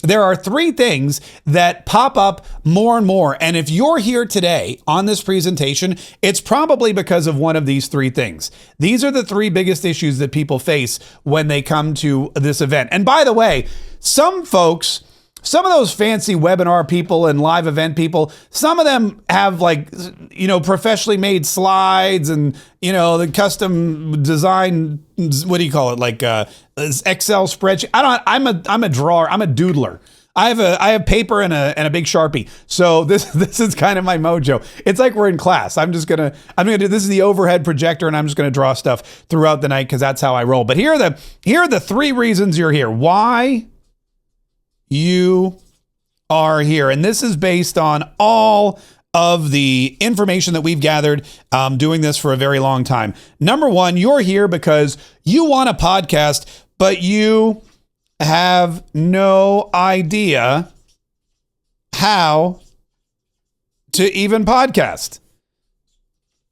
There are three things that pop up more and more. And if you're here today on this presentation, it's probably because of one of these three things. These are the three biggest issues that people face when they come to this event. And by the way, some folks, some of those fancy webinar people and live event people, some of them have professionally made slides and, the custom design, what do you call it? Like Excel spreadsheet. I'm a drawer. I'm a doodler. I have paper and a big Sharpie. So this is kind of my mojo. It's like we're in class. I'm gonna do, this is the overhead projector and I'm just gonna draw stuff throughout the night because that's how I roll. But here are the three reasons you're here. Why you are here. And this is based on all of the information that we've gathered doing this for a very long time. Number one, you're here because you want a podcast, but you have no idea how to even podcast.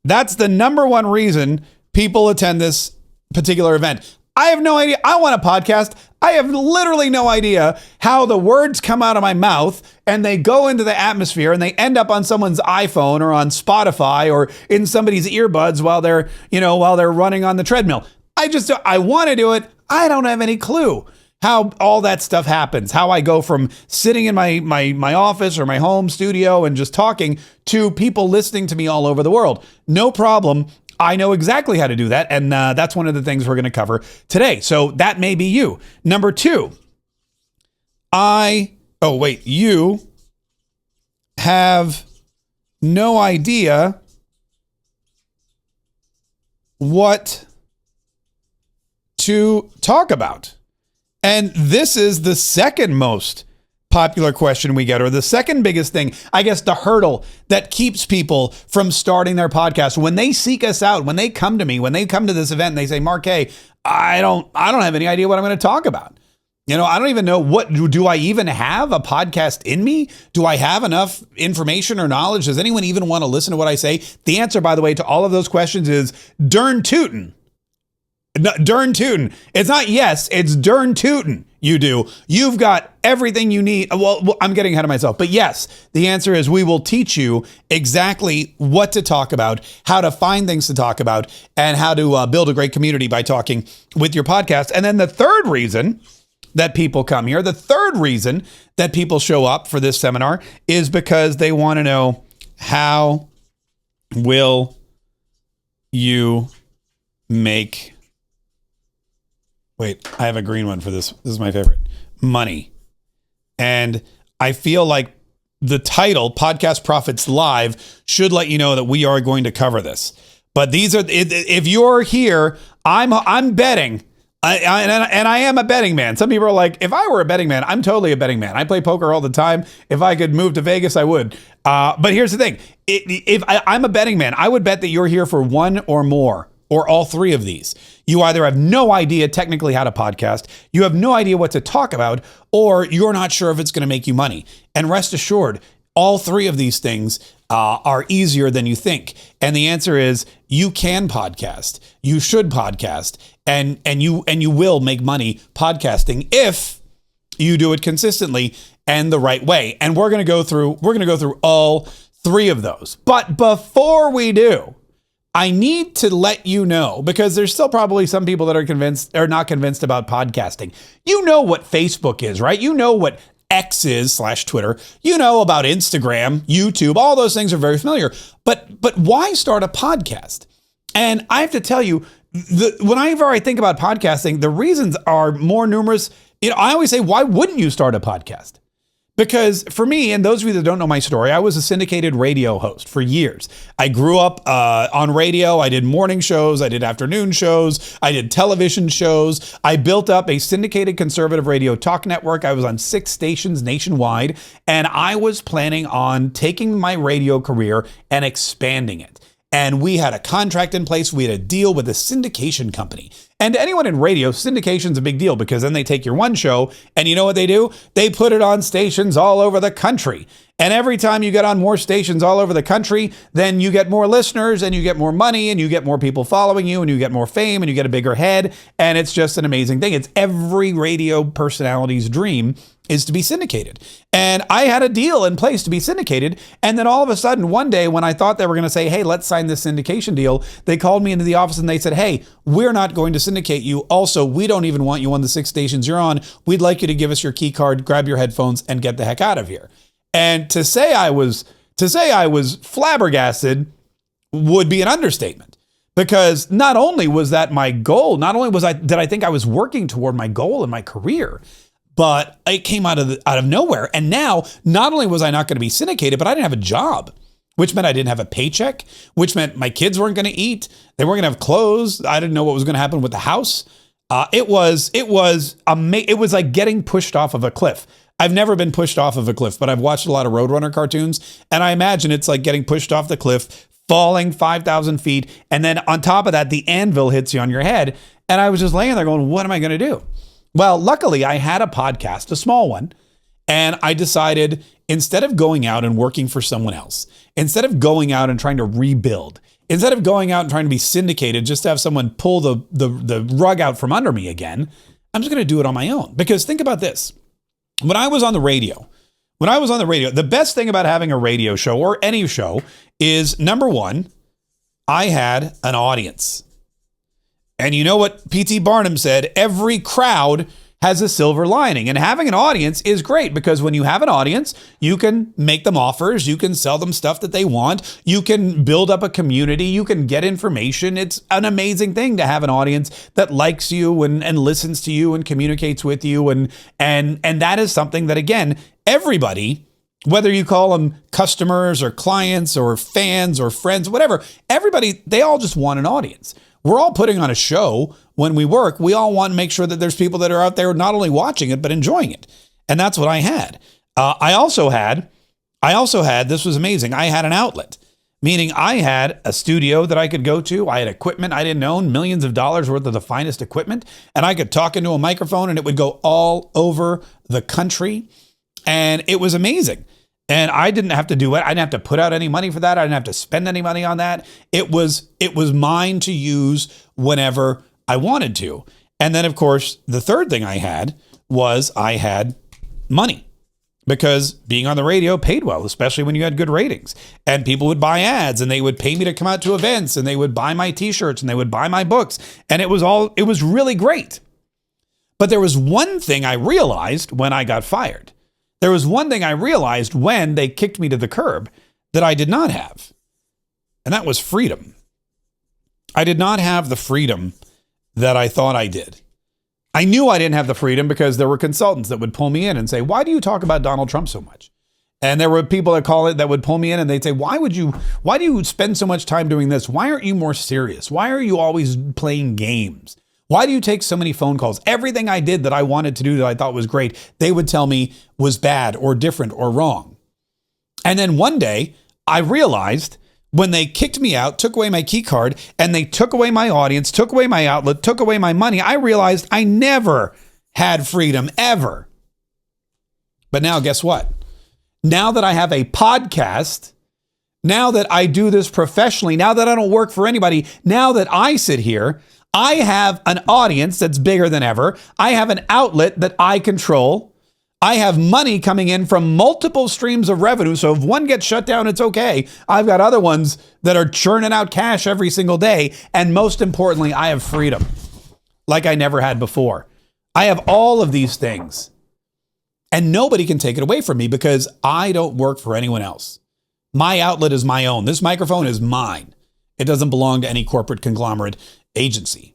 That's the number one reason people attend this particular event. I have no idea. I want a podcast. I have literally no idea how the words come out of my mouth and they go into the atmosphere and they end up on someone's iPhone or on Spotify or in somebody's earbuds while they're running on the treadmill. I want to do it. I don't have any clue how all that stuff happens, how I go from sitting in my office or my home studio and just talking to people listening to me all over the world. No problem. I know exactly how to do that, and that's one of the things we're going to cover today. So that may be you. Number two, you have no idea what to talk about. And this is the second most popular question we get, or the second biggest thing, I guess, the hurdle that keeps people from starting their podcast. When they seek us out, when they come to me, when they come to this event and they say, Mark, hey, I don't have any idea what I'm going to talk about. I don't even know do I even have a podcast in me? Do I have enough information or knowledge? Does anyone even want to listen to what I say? The answer, by the way, to all of those questions is darn tootin'. Darn tootin'. It's not yes, it's darn tootin'. You do. You've got everything you need. Well, I'm getting ahead of myself. But yes, the answer is we will teach you exactly what to talk about, how to find things to talk about, and how to build a great community by talking with your podcast. And then the third reason that people come here, the third reason that people show up for this seminar is because they want to know, how will you make... Wait, I have a green one for this. This is my favorite. Money. And I feel like the title, Podcast Profits Live, should let you know that we are going to cover this. But these are, if you're here, I'm betting, and I am a betting man. Some people are like, if I were a betting man, I'm totally a betting man. I play poker all the time. If I could move to Vegas, I would. But here's the thing. If I'm a betting man, I would bet that you're here for one or more, or all three of these. You either have no idea technically how to podcast, you have no idea what to talk about, or you're not sure if it's going to make you money. And rest assured, all three of these things are easier than you think. And the answer is you can podcast. You should podcast, and you will make money podcasting if you do it consistently and the right way. And we're going to go through all three of those. But before we do, I need to let you know, because there's still probably some people that are convinced or not convinced about podcasting. You know what Facebook is, right? You know what X is / Twitter. You know about Instagram, YouTube. All those things are very familiar. But why start a podcast? And I have to tell you, whenever I think about podcasting, the reasons are more numerous. I always say, why wouldn't you start a podcast? Because for me, and those of you that don't know my story, I was a syndicated radio host for years. I grew up on radio. I did morning shows. I did afternoon shows. I did television shows. I built up a syndicated conservative radio talk network. I was on 6 stations nationwide, and I was planning on taking my radio career and expanding it. And we had a contract in place. We had a deal with a syndication company. And to anyone in radio, syndication's a big deal, because then they take your one show and you know what they do? They put it on stations all over the country. And every time you get on more stations all over the country, then you get more listeners and you get more money and you get more people following you and you get more fame and you get a bigger head. And it's just an amazing thing. It's every radio personality's dream is to be syndicated. And I had a deal in place to be syndicated. And then all of a sudden, one day when I thought they were going to say, hey, let's sign this syndication deal, they called me into the office and they said, hey, we're not going to syndicate you. Also, we don't even want you on the 6 stations you're on. We'd like you to give us your key card, grab your headphones, and get the heck out of here. And to say I was flabbergasted would be an understatement. Because not only was that my goal, not only did I think I was working toward my goal in my career, but it came out of nowhere. And now, not only was I not going to be syndicated, but I didn't have a job, which meant I didn't have a paycheck, which meant my kids weren't going to eat. They weren't going to have clothes. I didn't know what was going to happen with the house. It was like getting pushed off of a cliff. I've never been pushed off of a cliff, but I've watched a lot of Roadrunner cartoons, and I imagine it's like getting pushed off the cliff, falling 5,000 feet, and then on top of that, the anvil hits you on your head. And I was just laying there going, what am I going to do? Well, luckily, I had a podcast, a small one, and I decided instead of going out and working for someone else, instead of going out and trying to rebuild, instead of going out and trying to be syndicated just to have someone pull the rug out from under me again, I'm just going to do it on my own. Because think about this. When I was on the radio, the best thing about having a radio show or any show is, number one, I had an audience. And you know what P.T. Barnum said? Every crowd has a silver lining. And having an audience is great because when you have an audience, you can make them offers. You can sell them stuff that they want. You can build up a community. You can get information. It's an amazing thing to have an audience that likes you and listens to you and communicates with you. And that is something that, again, everybody, whether you call them customers or clients or fans or friends, whatever, everybody, they all just want an audience. We're all putting on a show when we work. We all want to make sure that there's people that are out there not only watching it, but enjoying it. And that's what I had. I also had, this was amazing. I had an outlet, meaning I had a studio that I could go to. I had equipment I didn't own, millions of dollars worth of the finest equipment. And I could talk into a microphone and it would go all over the country. And it was amazing. And I didn't have to do it. I didn't have to put out any money for that. I didn't have to spend any money on that. It was mine to use whenever I wanted to. And then, of course, the third thing I had was I had money because being on the radio paid well, especially when you had good ratings. And people would buy ads and they would pay me to come out to events and they would buy my t-shirts and they would buy my books. And it was really great. But there was one thing I realized when I got fired. There was one thing I realized when they kicked me to the curb that I did not have, and that was freedom. I did not have the freedom that I thought I did. I knew I didn't have the freedom because there were consultants that would pull me in and say, why do you talk about Donald Trump so much? And there were people that would pull me in and they'd say, why do you spend so much time doing this? Why aren't you more serious? Why are you always playing games? Why do you take so many phone calls? Everything I did that I wanted to do that I thought was great, they would tell me was bad or different or wrong. And then one day I realized when they kicked me out, took away my key card, and they took away my audience, took away my outlet, took away my money, I realized I never had freedom ever. But now guess what? Now that I have a podcast, now that I do this professionally, now that I don't work for anybody, now that I sit here, I have an audience that's bigger than ever. I have an outlet that I control. I have money coming in from multiple streams of revenue. So if one gets shut down, it's okay. I've got other ones that are churning out cash every single day. And most importantly, I have freedom like I never had before. I have all of these things and nobody can take it away from me because I don't work for anyone else. My outlet is my own. This microphone is mine. It doesn't belong to any corporate conglomerate agency.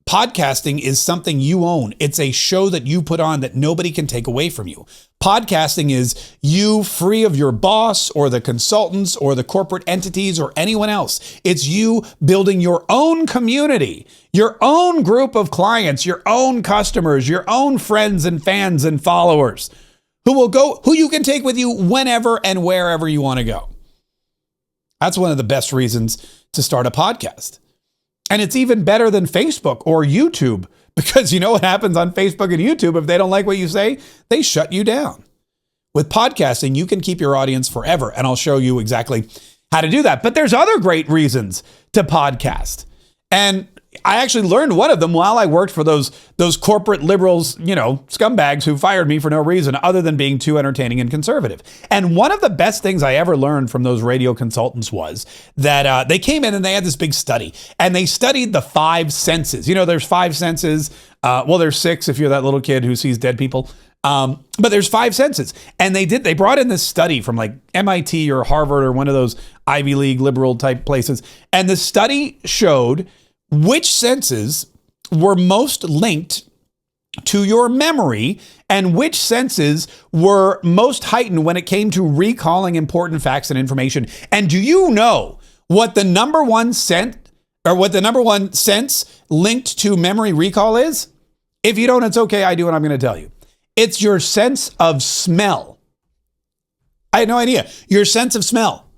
Podcasting is something you own. It's a show that you put on that nobody can take away from you. Podcasting is you free of your boss or the consultants or the corporate entities or anyone else. It's you building your own community, your own group of clients, your own customers, your own friends and fans and followers who you can take with you whenever and wherever you want to go. That's one of the best reasons to start a podcast. And it's even better than Facebook or YouTube because you know what happens on Facebook and YouTube? If they don't like what you say, they shut you down. With podcasting, you can keep your audience forever. And I'll show you exactly how to do that. But there's other great reasons to podcast. And I actually learned one of them while I worked for those corporate liberals, scumbags who fired me for no reason other than being too entertaining and conservative. And one of the best things I ever learned from those radio consultants was that they came in and they had this big study, and they studied the 5 senses. There's 5 senses. Well, there's 6 if you're that little kid who sees dead people. But there's 5 senses. And they brought in this study from like MIT or Harvard or one of those Ivy League liberal type places. And the study showed which senses were most linked to your memory and which senses were most heightened when it came to recalling important facts and information. And do you know what the number one sense linked to memory recall is? If you don't, it's okay. I do, and I'm going to tell you. It's your sense of smell. I had no idea. Your sense of smell.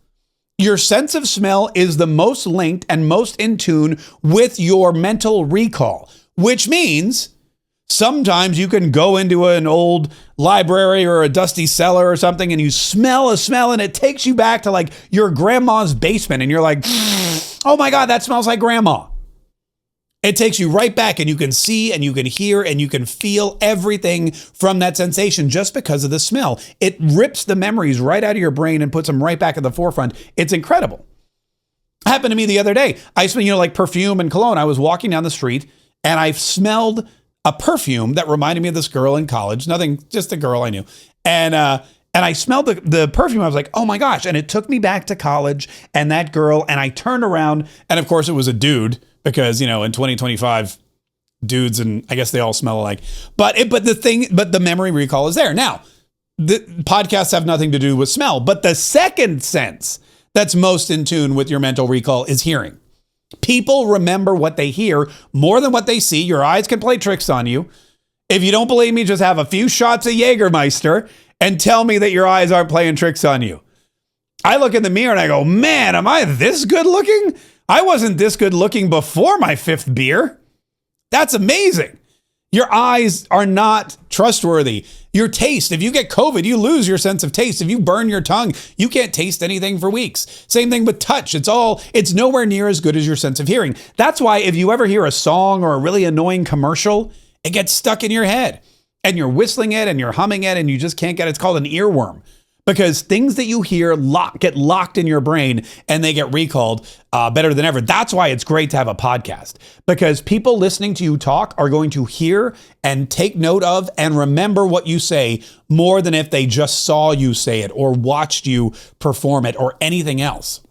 Your sense of smell is the most linked and most in tune with your mental recall, which means sometimes you can go into an old library or a dusty cellar or something and you smell a smell and it takes you back to like your grandma's basement and you're like, oh my God, that smells like grandma. It takes you right back and you can see and you can hear and you can feel everything from that sensation just because of the smell. It rips the memories right out of your brain and puts them right back at the forefront. It's incredible. Happened to me the other day. I smell, like perfume and cologne. I was walking down the street and I smelled a perfume that reminded me of this girl in college. Nothing, just a girl I knew. And I smelled the perfume. I was like, oh my gosh. And it took me back to college and that girl. And I turned around and of course it was a dude. Because, in 2025, dudes, and I guess they all smell alike. But the memory recall is there. Now, the podcasts have nothing to do with smell. But the second sense that's most in tune with your mental recall is hearing. People remember what they hear more than what they see. Your eyes can play tricks on you. If you don't believe me, just have a few shots of Jägermeister and tell me that your eyes aren't playing tricks on you. I look in the mirror and I go, man, am I this good looking? I wasn't this good looking before my 5th beer. That's amazing. Your eyes are not trustworthy. Your taste, if you get COVID, you lose your sense of taste. If you burn your tongue, you can't taste anything for weeks. Same thing with touch. It's nowhere near as good as your sense of hearing. That's why if you ever hear a song or a really annoying commercial, it gets stuck in your head and you're whistling it and you're humming it and you just can't get it. It's called an earworm. Because things that you hear get locked in your brain and they get recalled better than ever. That's why it's great to have a podcast. Because people listening to you talk are going to hear and take note of and remember what you say more than if they just saw you say it or watched you perform it or anything else.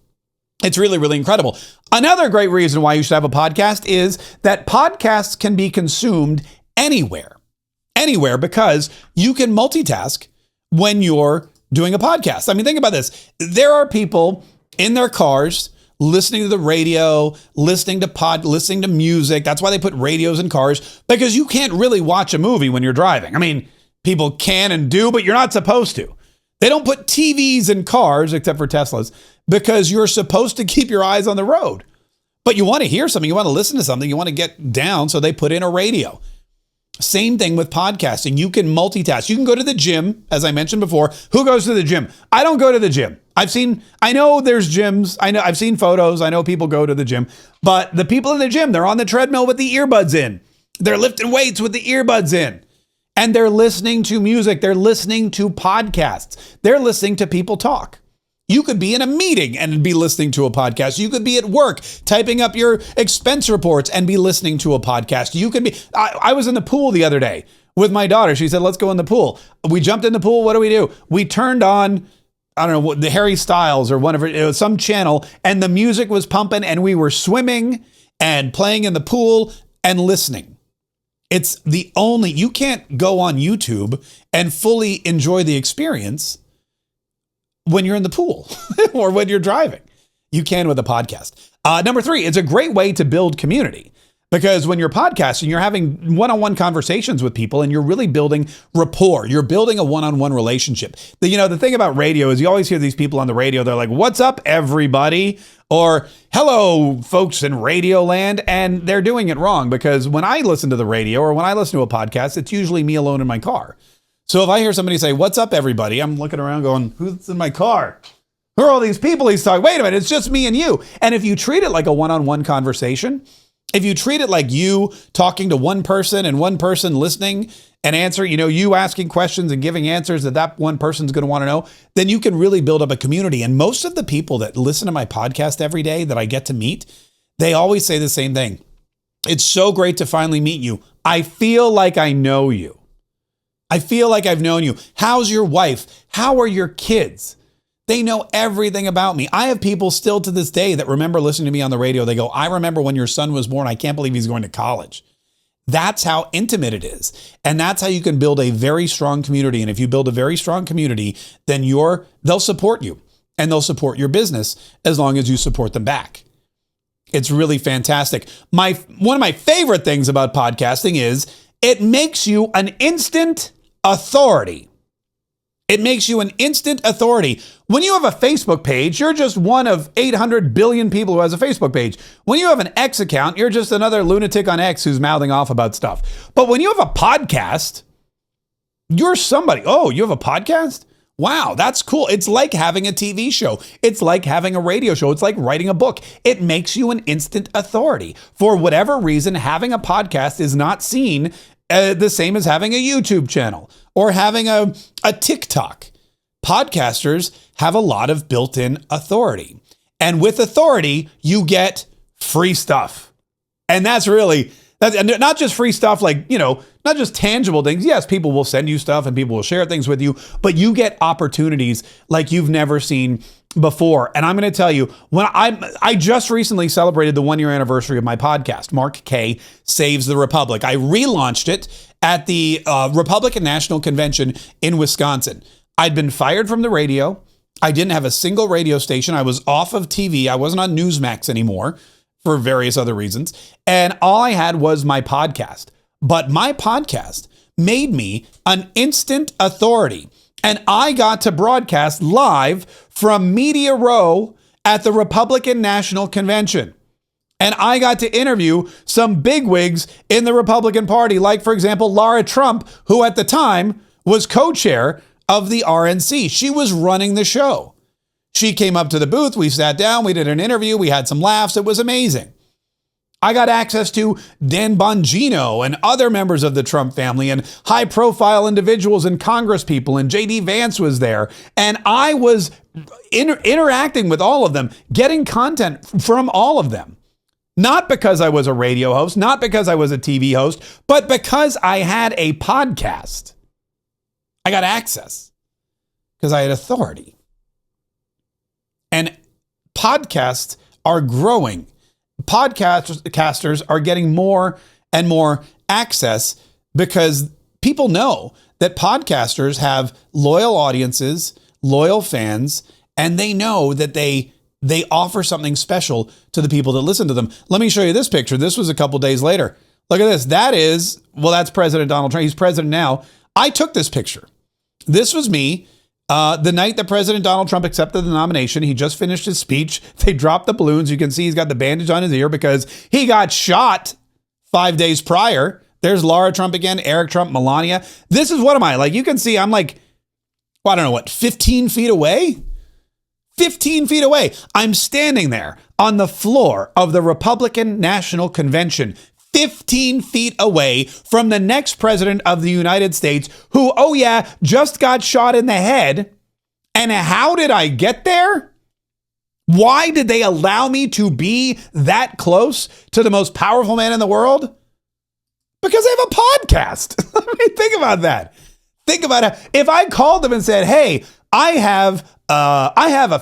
It's really, really incredible. Another great reason why you should have a podcast is that podcasts can be consumed anywhere. Anywhere, because you can multitask when you're doing a podcast. I mean, think about this. There are people in their cars listening to the radio, listening to music. That's why they put radios in cars, because you can't really watch a movie when you're driving. I mean, people can and do, but you're not supposed to. They don't put TVs in cars, except for Teslas, because you're supposed to keep your eyes on the road. But you want to hear something, you want to listen to something, you want to get down, so they put in a radio. Same thing with podcasting. You can multitask. You can go to the gym, as I mentioned before. Who goes to the gym? I don't go to the gym. I know there's gyms. I've seen photos. I know people go to the gym, but the people in the gym, they're on the treadmill with the earbuds in. They're lifting weights with the earbuds in, and they're listening to music. They're listening to podcasts. They're listening to people talk. You could be in a meeting and be listening to a podcast. You could be at work typing up your expense reports and be listening to a podcast. You could be, I was in the pool the other day with my daughter. She said, let's go in the pool. We jumped in the pool. What do? We turned on, I don't know, the Harry Styles or one of it was some channel, and the music was pumping and we were swimming and playing in the pool and listening. You can't go on YouTube and fully enjoy the experience when you're in the pool or when you're driving. You can with a podcast. Number 3, it's a great way to build community, because when you're podcasting, you're having one-on-one conversations with people and you're really building rapport. You're building a one-on-one relationship. The thing about radio is you always hear these people on the radio. They're like, what's up, everybody? Or hello, folks in radio land. And they're doing it wrong, because when I listen to the radio or when I listen to a podcast, it's usually me alone in my car. So if I hear somebody say, what's up, everybody? I'm looking around going, who's in my car? Who are all these people he's talking? Wait a minute, it's just me and you. And if you treat it like a one-on-one conversation, If you treat it like you talking to one person and one person listening and answer, you asking questions and giving answers that one person's going to want to know, then you can really build up a community. And most of the people that listen to my podcast every day that I get to meet, they always say the same thing. It's so great to finally meet you. I feel like I know you. I feel like I've known you. How's your wife? How are your kids? They know everything about me. I have people still to this day that remember listening to me on the radio. They go, I remember when your son was born. I can't believe he's going to college. That's how intimate it is. And that's how you can build a very strong community. And if you build a very strong community, then they'll support you and they'll support your business as long as you support them back. It's really fantastic. One of my favorite things about podcasting is it makes you an instant authority. It makes you an instant authority. When you have a Facebook page, you're just one of 800 billion people who has a Facebook page. When you have an X account, you're just another lunatic on X who's mouthing off about stuff. But when you have a podcast, you're somebody. Oh, you have a podcast? Wow, that's cool. It's like having a TV show. It's like having a radio show. It's like writing a book. It makes you an instant authority. For whatever reason, having a podcast is not seen the same as having a YouTube channel or having a TikTok. Podcasters have a lot of built-in authority. And with authority, you get free stuff. And that's not just free stuff like, not just tangible things. Yes, people will send you stuff and people will share things with you, but you get opportunities like you've never seen before. And I'm going to tell you, when I just recently celebrated the 1-year anniversary of my podcast, Mark K Saves the Republic. I relaunched it at the Republican National Convention in Wisconsin. I'd been fired from the radio. I didn't have a single radio station. I was off of TV. I wasn't on Newsmax anymore for various other reasons. And all I had was my podcast. But my podcast made me an instant authority. And I got to broadcast live from Media Row at the Republican National Convention. And I got to interview some bigwigs in the Republican Party, like, for example, Laura Trump, who at the time was co-chair of the RNC. She was running the show. She came up to the booth. We sat down. We did an interview. We had some laughs. It was amazing. I got access to Dan Bongino and other members of the Trump family and high-profile individuals and Congress people, and J.D. Vance was there. And I was interacting with all of them, getting content from all of them. Not because I was a radio host, not because I was a TV host, but because I had a podcast. I got access because I had authority. And podcasts are growing. Podcasters are getting more and more access because people know that podcasters have loyal audiences, loyal fans, and they know that they offer something special to the people that listen to them. Let me show you this picture. This was a couple days later. Look at this. That's President Donald Trump. He's president now. I took this picture. This was me. The night that President Donald Trump accepted the nomination, he just finished his speech. They dropped the balloons. You can see he's got the bandage on his ear because he got shot 5 days prior. There's Laura Trump again, Eric Trump, Melania. This is what am I? Like, you can see I'm like, I don't know what, 15 feet away? 15 feet away. I'm standing there on the floor of the Republican National Convention, 15 feet away from the next president of the United States who, just got shot in the head. And how did I get there? Why did they allow me to be that close to the most powerful man in the world? Because I have a podcast. I mean, think about that. Think about it. If I called them and said, hey, I have a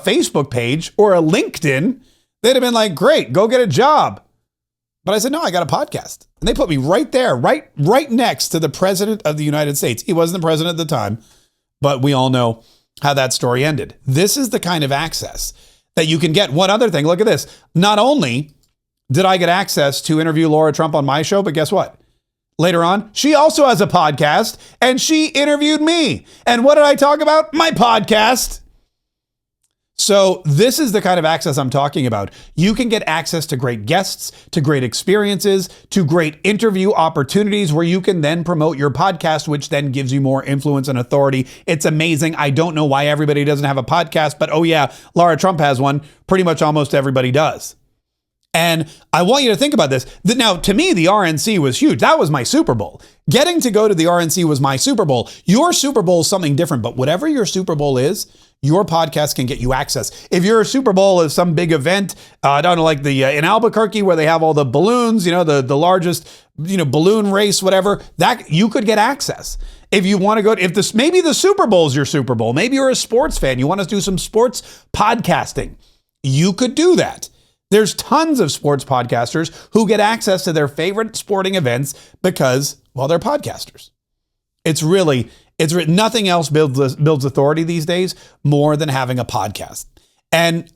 Facebook page or a LinkedIn, they'd have been like, great, go get a job. But I said, no, I got a podcast. And they put me right there, right next to the president of the United States. He wasn't the president at the time, but we all know how that story ended. This is the kind of access that you can get. One other thing, look at this. Not only did I get access to interview Laura Trump on my show, but guess what? Later on, she also has a podcast and she interviewed me. And what did I talk about? My podcast. So this is the kind of access I'm talking about. You can get access to great guests, to great experiences, to great interview opportunities where you can then promote your podcast, which then gives you more influence and authority. It's amazing. I don't know why everybody doesn't have a podcast, but Laura Trump has one. Pretty much almost everybody does. And I want you to think about this. Now, to me, the RNC was huge. That was my Super Bowl. Getting to go to the RNC was my Super Bowl. Your Super Bowl is something different, but whatever your Super Bowl is, your podcast can get you access. If your Super Bowl is some big event, I don't know, like the in Albuquerque where they have all the balloons, the largest, balloon race, whatever, that you could get access. If you want to go, maybe the Super Bowl is your Super Bowl. Maybe you're a sports fan. You want to do some sports podcasting. You could do that. There's tons of sports podcasters who get access to their favorite sporting events because, well, they're podcasters. It's nothing else builds authority these days more than having a podcast. And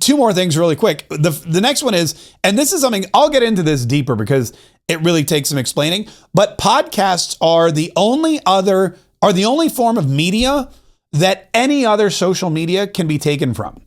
two more things really quick. The next one is, and this is something, I'll get into this deeper because it really takes some explaining, but podcasts are the only form of media that any other social media can be taken from.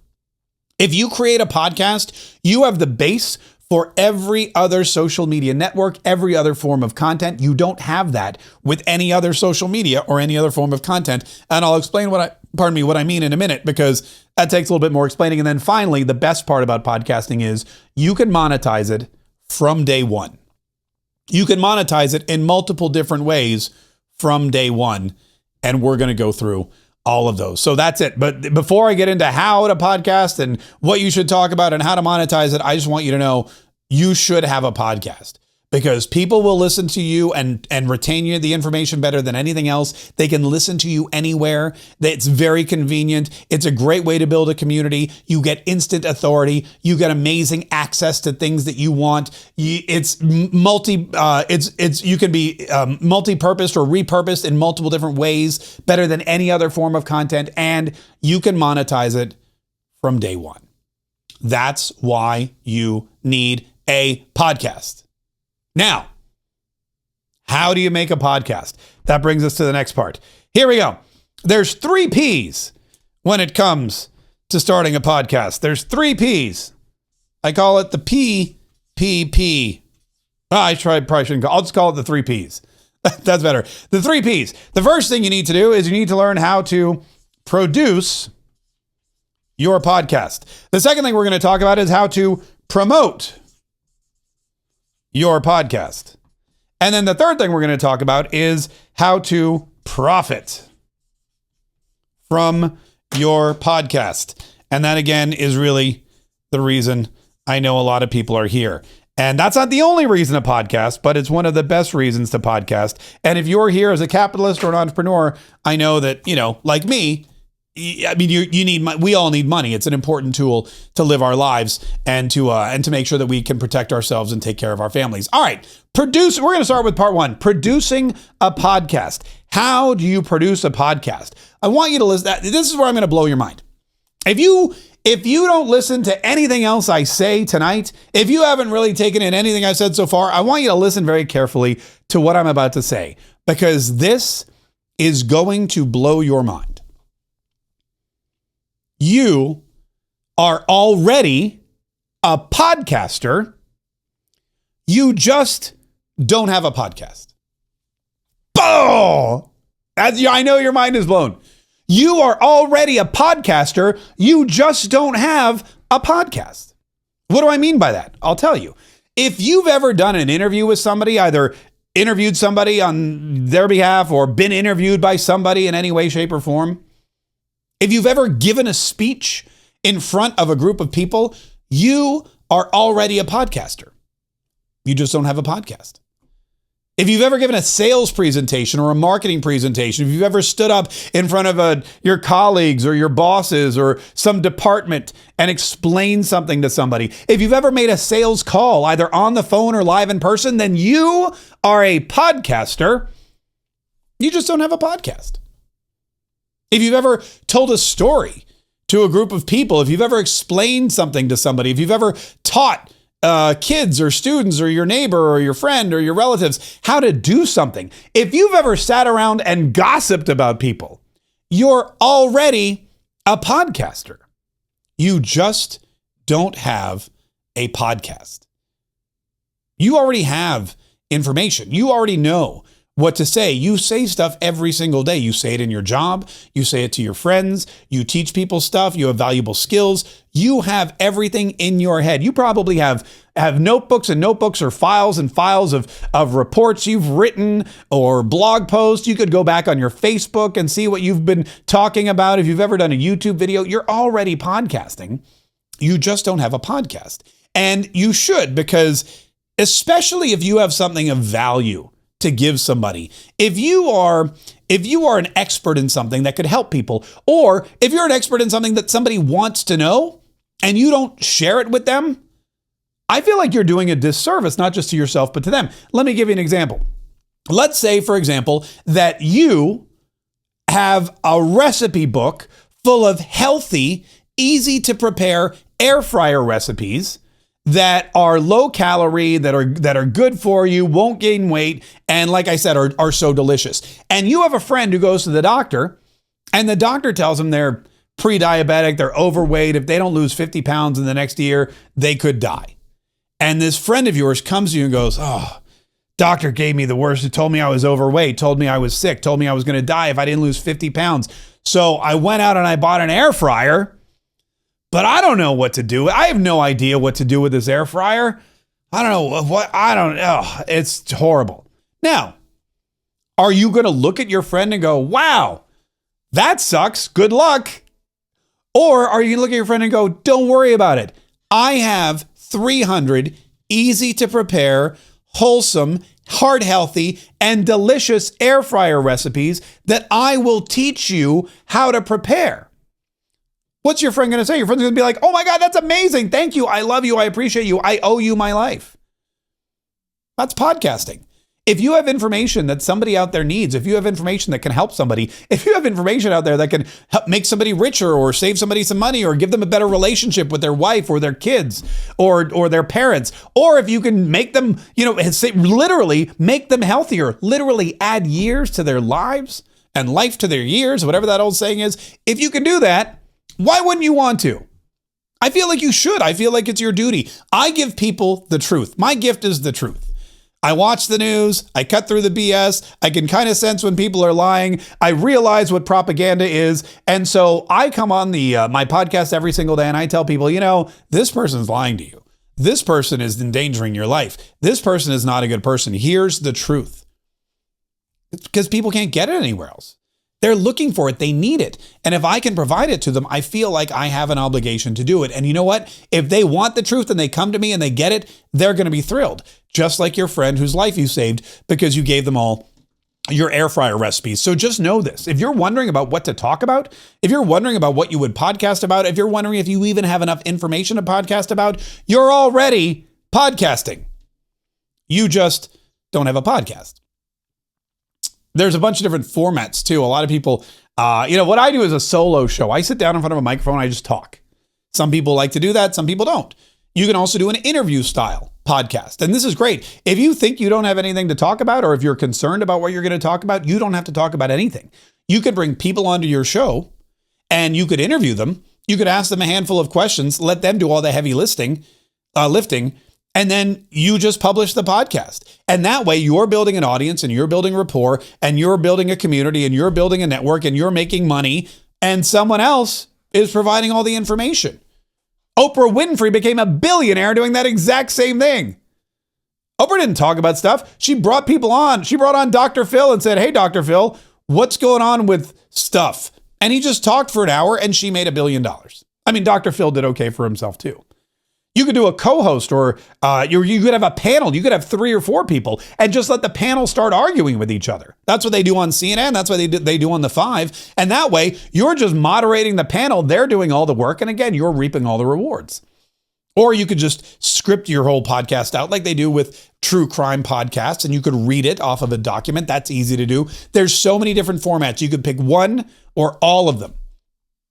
If you create a podcast, you have the base for every other social media network, every other form of content. You don't have that with any other social media or any other form of content. And I'll explain what I mean in a minute, because that takes a little bit more explaining. And then finally, the best part about podcasting is you can monetize it from day one. You can monetize it in multiple different ways from day one. And we're going to go through all of those. So that's it. But before I get into how to podcast and what you should talk about and how to monetize it, I just want you to know you should have a podcast, because people will listen to you and retain you the information better than anything else. They can listen to you anywhere. It's very convenient. It's a great way to build a community. You get instant authority. You get amazing access to things that you want. You can be multi-purposed or repurposed in multiple different ways, better than any other form of content, and you can monetize it from day one. That's why you need a podcast. Now, how do you make a podcast? That brings us to the next part. Here we go. There's 3 P's when it comes to starting a podcast. There's 3 P's. I call it the PPP. I'll just call it the 3 P's. That's better. The 3 P's. The first thing you need to do is you need to learn how to produce your podcast. The second thing we're going to talk about is how to promote your podcast. And then the third thing we're going to talk about is how to profit from your podcast. And that, again, is really the reason I know a lot of people are here. And that's not the only reason to podcast, but it's one of the best reasons to podcast. And if you're here as a capitalist or an entrepreneur, I know that, like me, I mean, you need money. We all need money. It's an important tool to live our lives and to make sure that we can protect ourselves and take care of our families. All right, we're going to start with part 1, producing a podcast. How do you produce a podcast? I want you to listen. This is where I'm going to blow your mind. If you don't listen to anything else I say tonight, if you haven't really taken in anything I've said so far, I want you to listen very carefully to what I'm about to say, because this is going to blow your mind. You are already a podcaster. You just don't have a podcast. Oh, I know your mind is blown. You are already a podcaster. You just don't have a podcast. What do I mean by that? I'll tell you. If you've ever done an interview with somebody, either interviewed somebody on their behalf or been interviewed by somebody in any way, shape, or form, if you've ever given a speech in front of a group of people, you are already a podcaster. You just don't have a podcast. If you've ever given a sales presentation or a marketing presentation, if you've ever stood up in front of your colleagues or your bosses or some department and explained something to somebody, if you've ever made a sales call, either on the phone or live in person, then you are a podcaster. You just don't have a podcast. If you've ever told a story to a group of people, if you've ever explained something to somebody, if you've ever taught kids or students or your neighbor or your friend or your relatives how to do something, if you've ever sat around and gossiped about people, you're already a podcaster. You just don't have a podcast. You already have information. You already know what to say. You say stuff every single day. You say it in your job. You say it to your friends. You teach people stuff. You have valuable skills. You have everything in your head. You probably have notebooks and notebooks or files and files of reports you've written or blog posts. You could go back on your Facebook and see what you've been talking about. If you've ever done a YouTube video, you're already podcasting. You just don't have a podcast. And you should, because especially if you have something of value to give somebody. If you are an expert in something that could help people, or if you're an expert in something that somebody wants to know and you don't share it with them, I feel like you're doing a disservice, not just to yourself, but to them. Let me give you an example. Let's say, for example, that you have a recipe book full of healthy, easy to prepare air fryer recipes that are low calorie, that are good for you, won't gain weight, and like I said, are so delicious. And you have a friend who goes to the doctor, and the doctor tells them they're pre-diabetic, they're overweight. If they don't lose 50 pounds in the next year, they could die. And this friend of yours comes to you and goes, "Oh, doctor gave me the worst. He told me I was overweight, told me I was sick, told me I was going to die if I didn't lose 50 pounds. So I went out and I bought an air fryer, but I don't know what to do. I have no idea what to do with this air fryer. I don't know what, it's horrible." Now, are you going to look at your friend and go, "Wow, that sucks. Good luck"? Or are you going to look at your friend and go, "Don't worry about it. I have 300 easy to prepare, wholesome, heart healthy, and delicious air fryer recipes that I will teach you how to prepare"? What's your friend going to say? Your friend's going to be like, "Oh my God, that's amazing. Thank you. I love you. I appreciate you. I owe you my life." That's podcasting. If you have information that somebody out there needs, if you have information that can help somebody, if you have information out there that can help make somebody richer or save somebody some money or give them a better relationship with their wife or their kids or their parents, or if you can make them, literally make them healthier, literally add years to their lives and life to their years, whatever that old saying is, if you can do that, why wouldn't you want to? I feel like you should. I feel like it's your duty. I give people the truth. My gift is the truth. I watch the news. I cut through the BS. I can kind of sense when people are lying. I realize what propaganda is. And so I come on my podcast every single day and I tell people, this person's lying to you. This person is endangering your life. This person is not a good person. Here's the truth. It's because people can't get it anywhere else. They're looking for it. They need it. And if I can provide it to them, I feel like I have an obligation to do it. And you know what? If they want the truth and they come to me and they get it, they're going to be thrilled. Just like your friend whose life you saved because you gave them all your air fryer recipes. So just know this. If you're wondering about what to talk about, if you're wondering about what you would podcast about, if you're wondering if you even have enough information to podcast about, you're already podcasting. You just don't have a podcast. There's a bunch of different formats too. A lot of people, what I do is a solo show. I sit down in front of a microphone. I just talk. Some people like to do that. Some people don't. You can also do an interview style podcast. And this is great. If you think you don't have anything to talk about, or if you're concerned about what you're going to talk about, you don't have to talk about anything. You could bring people onto your show and you could interview them. You could ask them a handful of questions, let them do all the heavy lifting, and then you just publish the podcast. And that way you're building an audience and you're building rapport and you're building a community and you're building a network and you're making money and someone else is providing all the information. Oprah Winfrey became a billionaire doing that exact same thing. Oprah didn't talk about stuff. She brought people on. She brought on Dr. Phil and said, "Hey, Dr. Phil, what's going on with stuff?" And he just talked for an hour and she made $1 billion. I mean, Dr. Phil did okay for himself too. You could do a co-host or you could have a panel. You could have 3 or 4 people and just let the panel start arguing with each other. That's what they do on CNN. That's what they do on The Five. And that way you're just moderating the panel. They're doing all the work. And again, you're reaping all the rewards. Or you could just script your whole podcast out like they do with true crime podcasts, and you could read it off of a document. That's easy to do. There's so many different formats. You could pick one or all of them.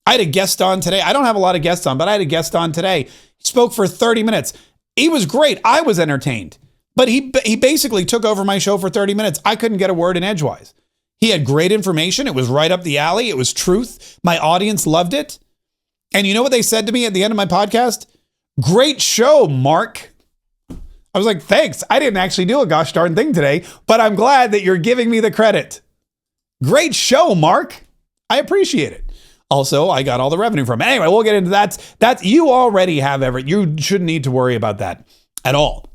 I had a guest on today. I don't have a lot of guests on, but I had a guest on today. He spoke for 30 minutes. He was great. I was entertained. But he basically took over my show for 30 minutes. I couldn't get a word in edgewise. He had great information. It was right up the alley. It was truth. My audience loved it. And you know what they said to me at the end of my podcast? "Great show, Mark." I was like, thanks. I didn't actually do a gosh darn thing today, but I'm glad that you're giving me the credit. Great show, Mark. I appreciate it. Also, I got all the revenue from it. Anyway, we'll get into that. That's you already have you shouldn't need to worry about that at all.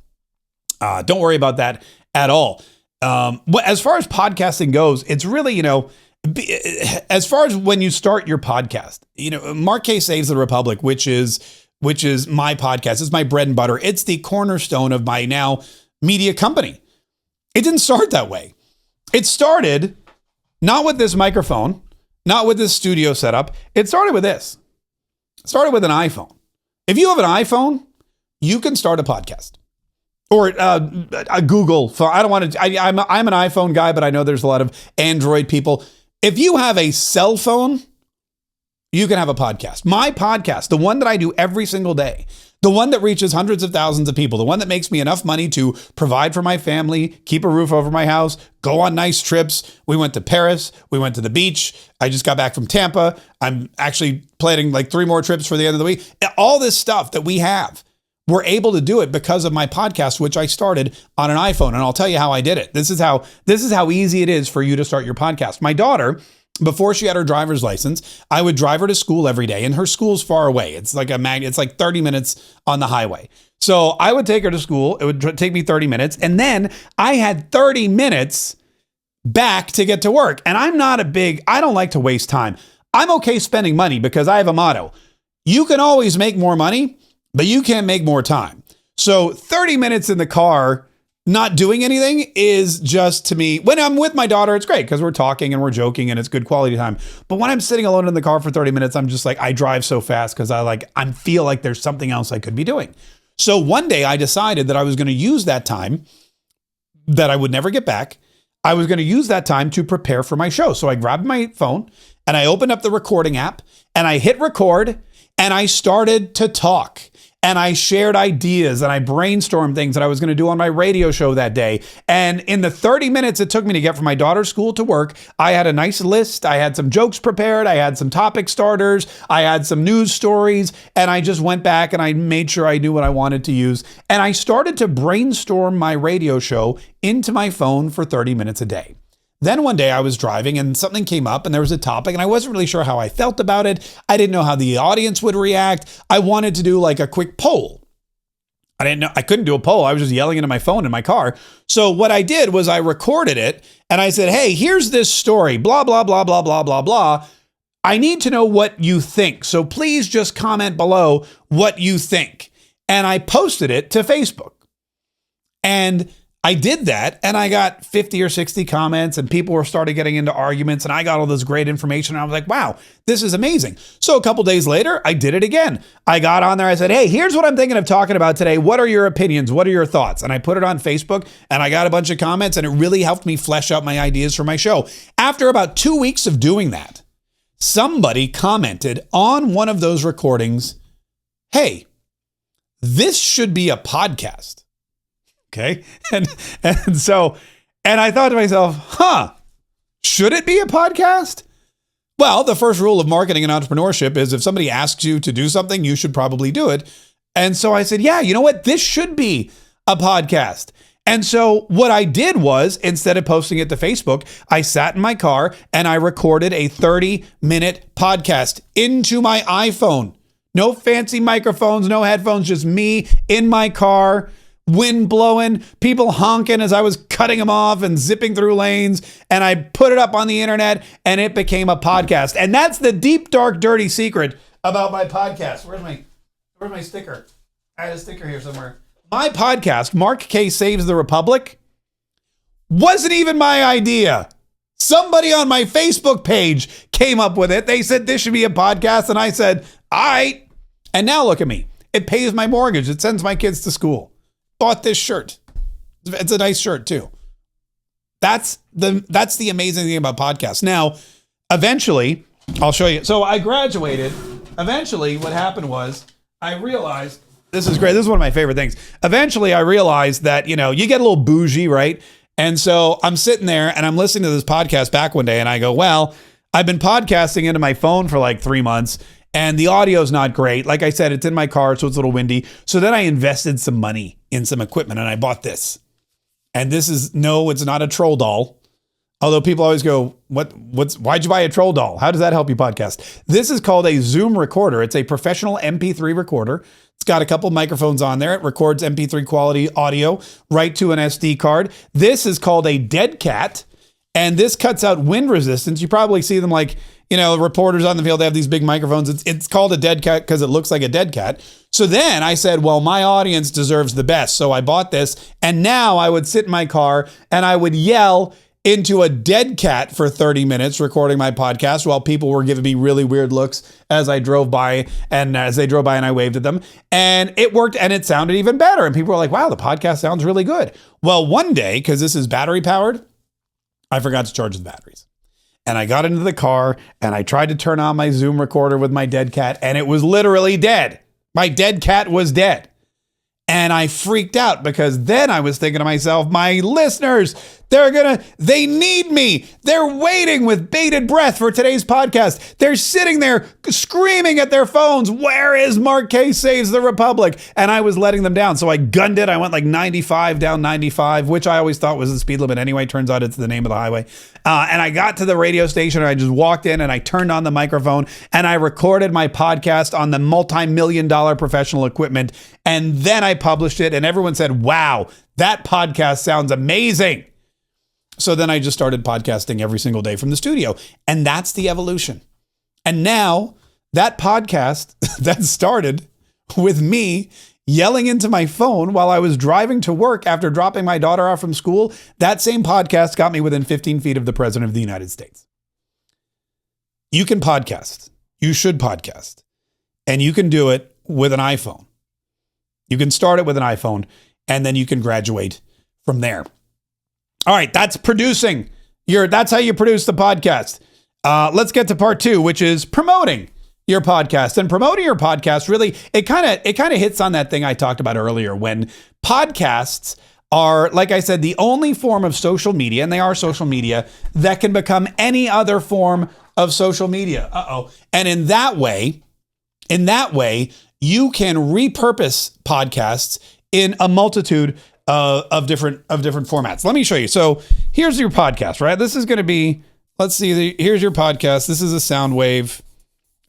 Don't worry about that at all. As far as podcasting goes, it's really, as far as when you start your podcast, Mark K Saves the Republic, which is my podcast. It's my bread and butter. It's the cornerstone of my now media company. It didn't start that way. It started not with this microphone, not with this studio setup. It started with this. It started with an iPhone. If you have an iPhone, you can start a podcast. Or a Google phone. I don't want to. I'm an iPhone guy, but I know there's a lot of Android people. If you have a cell phone, you can have a podcast. My podcast, the one that I do every single day, the one that reaches hundreds of thousands of people, the one that makes me enough money to provide for my family, keep a roof over my house, go on nice trips. We went to Paris. We went to the beach. I just got back from Tampa. I'm actually planning like 3 more trips for the end of the week. All this stuff that we have. We're able to do it because of my podcast, which I started on an iPhone. And I'll tell you how I did it. This is how easy it is for you to start your podcast. My daughter, before she had her driver's license, I would drive her to school every day, and her school's far away. It's like it's like 30 minutes on the highway. So I would take her to school. It would take me 30 minutes. And then I had 30 minutes back to get to work. And I don't like to waste time. I'm okay spending money because I have a motto. You can always make more money, but you can't make more time. So 30 minutes in the car, not doing anything is just, to me, when I'm with my daughter, it's great because we're talking and we're joking and it's good quality time. But when I'm sitting alone in the car for 30 minutes, I'm just like, I drive so fast because I feel like there's something else I could be doing. So one day I decided that I was going to use that time that I would never get back. I was going to use that time to prepare for my show. So I grabbed my phone and I opened up the recording app and I hit record and I started to talk. And I shared ideas and I brainstormed things that I was going to do on my radio show that day. And in the 30 minutes it took me to get from my daughter's school to work, I had a nice list. I had some jokes prepared. I had some topic starters. I had some news stories. And I just went back and I made sure I knew what I wanted to use. And I started to brainstorm my radio show into my phone for 30 minutes a day. Then one day I was driving and something came up and there was a topic and I wasn't really sure how I felt about it. I didn't know how the audience would react. I wanted to do like a quick poll. I couldn't do a poll. I was just yelling into my phone in my car. So what I did was I recorded it and I said, hey, here's this story, blah, blah, blah, blah, blah, blah, blah. I need to know what you think. So please just comment below what you think. And I posted it to Facebook. And I did that and I got 50 or 60 comments and people were started getting into arguments and I got all this great information. And I was like, wow, this is amazing. So a couple days later, I did it again. I got on there. I said, hey, here's what I'm thinking of talking about today. What are your opinions? What are your thoughts? And I put it on Facebook and I got a bunch of comments and it really helped me flesh out my ideas for my show. After about 2 weeks of doing that, somebody commented on one of those recordings, hey, this should be a podcast. Okay. And I thought to myself, should it be a podcast? Well, the first rule of marketing and entrepreneurship is if somebody asks you to do something, you should probably do it. And so I said, yeah, you know what? This should be a podcast. And so what I did was, instead of posting it to Facebook, I sat in my car and I recorded a 30-minute podcast into my iPhone. No fancy microphones, no headphones, just me in my car. Wind blowing, people honking as I was cutting them off and zipping through lanes. And I put it up on the internet and it became a podcast. And that's the deep, dark, dirty secret about my podcast. Where's my sticker? I had a sticker here somewhere. My podcast, Mark K Saves the Republic, wasn't even my idea. Somebody on my Facebook page came up with it. They said this should be a podcast. And I said, all right. And now look at me. It pays my mortgage. It sends my kids to school. Bought this shirt. It's a nice shirt too. That's the amazing thing about podcasts. Now, eventually, I'll show you. So I graduated. Eventually, what happened was I realized, this is great. This is one of my favorite things. Eventually, I realized that, you get a little bougie, right? And so I'm sitting there and I'm listening to this podcast back one day and I go, well, I've been podcasting into my phone for like 3 months and the audio is not great. Like I said, it's in my car, so it's a little windy. So then I invested some money in some equipment and I bought this. And this is, no, it's not a troll doll. Although people always go, why'd you buy a troll doll? How does that help you podcast? This is called a Zoom recorder. It's a professional MP3 recorder. It's got a couple microphones on there. It records MP3 quality audio right to an SD card. This is called a Dead Cat, and this cuts out wind resistance. You probably see them like, reporters on the field, they have these big microphones. It's called a Dead Cat because it looks like a dead cat. So then I said, well, my audience deserves the best. So I bought this, and now I would sit in my car and I would yell into a dead cat for 30 minutes recording my podcast while people were giving me really weird looks as I drove by, and as they drove by and I waved at them. And it worked, and it sounded even better. And people were like, wow, the podcast sounds really good. Well, one day, because this is battery powered, I forgot to charge the batteries. And I got into the car and I tried to turn on my Zoom recorder with my dead cat, and it was literally dead. My dead cat was dead. And I freaked out because then I was thinking to myself, my listeners, they need me. They're waiting with bated breath for today's podcast. They're sitting there screaming at their phones, where is Mark Kaye Saves the Republic? And I was letting them down. So I gunned it. I went like 95 down 95, which I always thought was the speed limit anyway. Turns out it's the name of the highway. And I got to the radio station and I just walked in and I turned on the microphone and I recorded my podcast on the multi-million-dollar professional equipment. And then I published it and everyone said, wow, that podcast sounds amazing. So then I just started podcasting every single day from the studio. And that's the evolution. And now that podcast that started with me yelling into my phone while I was driving to work after dropping my daughter off from school, that same podcast got me within 15 feet of the President of the United States. You can podcast. You should podcast. And you can do it with an iPhone. You can start it with an iPhone, and then you can graduate from there. All right, that's producing. That's how you produce the podcast. Let's get to part 2, which is promoting your podcast. And promoting your podcast, really, it kind of hits on that thing I talked about earlier, when podcasts are, like I said, the only form of social media, and they are social media, that can become any other form of social media. And in that way, you can repurpose podcasts in a multitude of different formats. Let me show you. So here's your podcast, right? This is going to be, let's see, here's your podcast. This is a sound wave.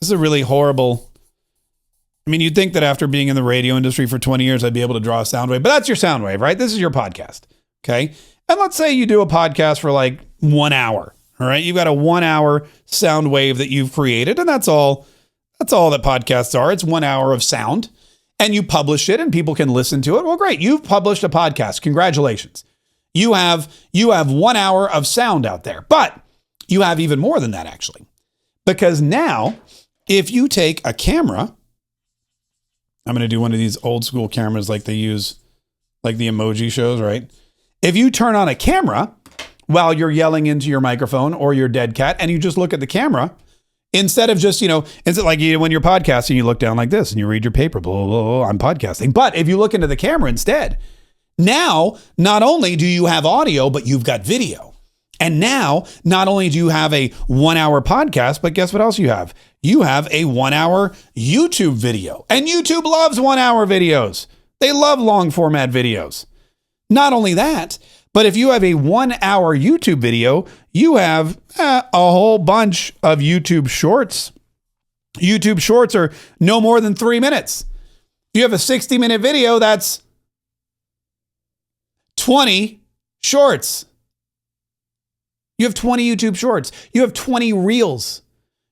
This is a really horrible, I mean, you'd think that after being in the radio industry for 20 years, I'd be able to draw a sound wave, but that's your sound wave, right? This is your podcast. Okay. And let's say you do a podcast for like 1 hour. All right. You've got a 1 hour sound wave that you've created, and that's all that podcasts are. It's 1 hour of sound. And you publish it and people can listen to it. Well, great. You've published a podcast. Congratulations. You have 1 hour of sound out there, but you have even more than that, actually, because now if you take a camera, I'm going to do one of these old school cameras like they use, like the emoji shows, right? If you turn on a camera while you're yelling into your microphone or your dead cat and you just look at the camera, instead of just, instead like when you're podcasting, you look down like this and you read your paper, blah, blah, blah, I'm podcasting. But if you look into the camera instead, now, not only do you have audio, but you've got video. And now, not only do you have a 1 hour podcast, but guess what else you have? You have a 1 hour YouTube video. And YouTube loves 1 hour videos. They love long format videos. Not only that, but if you have a 1 hour YouTube video, you have a whole bunch of YouTube shorts. YouTube shorts are no more than 3 minutes. If you have a 60-minute video, that's 20 shorts. You have 20 YouTube shorts. You have 20 reels.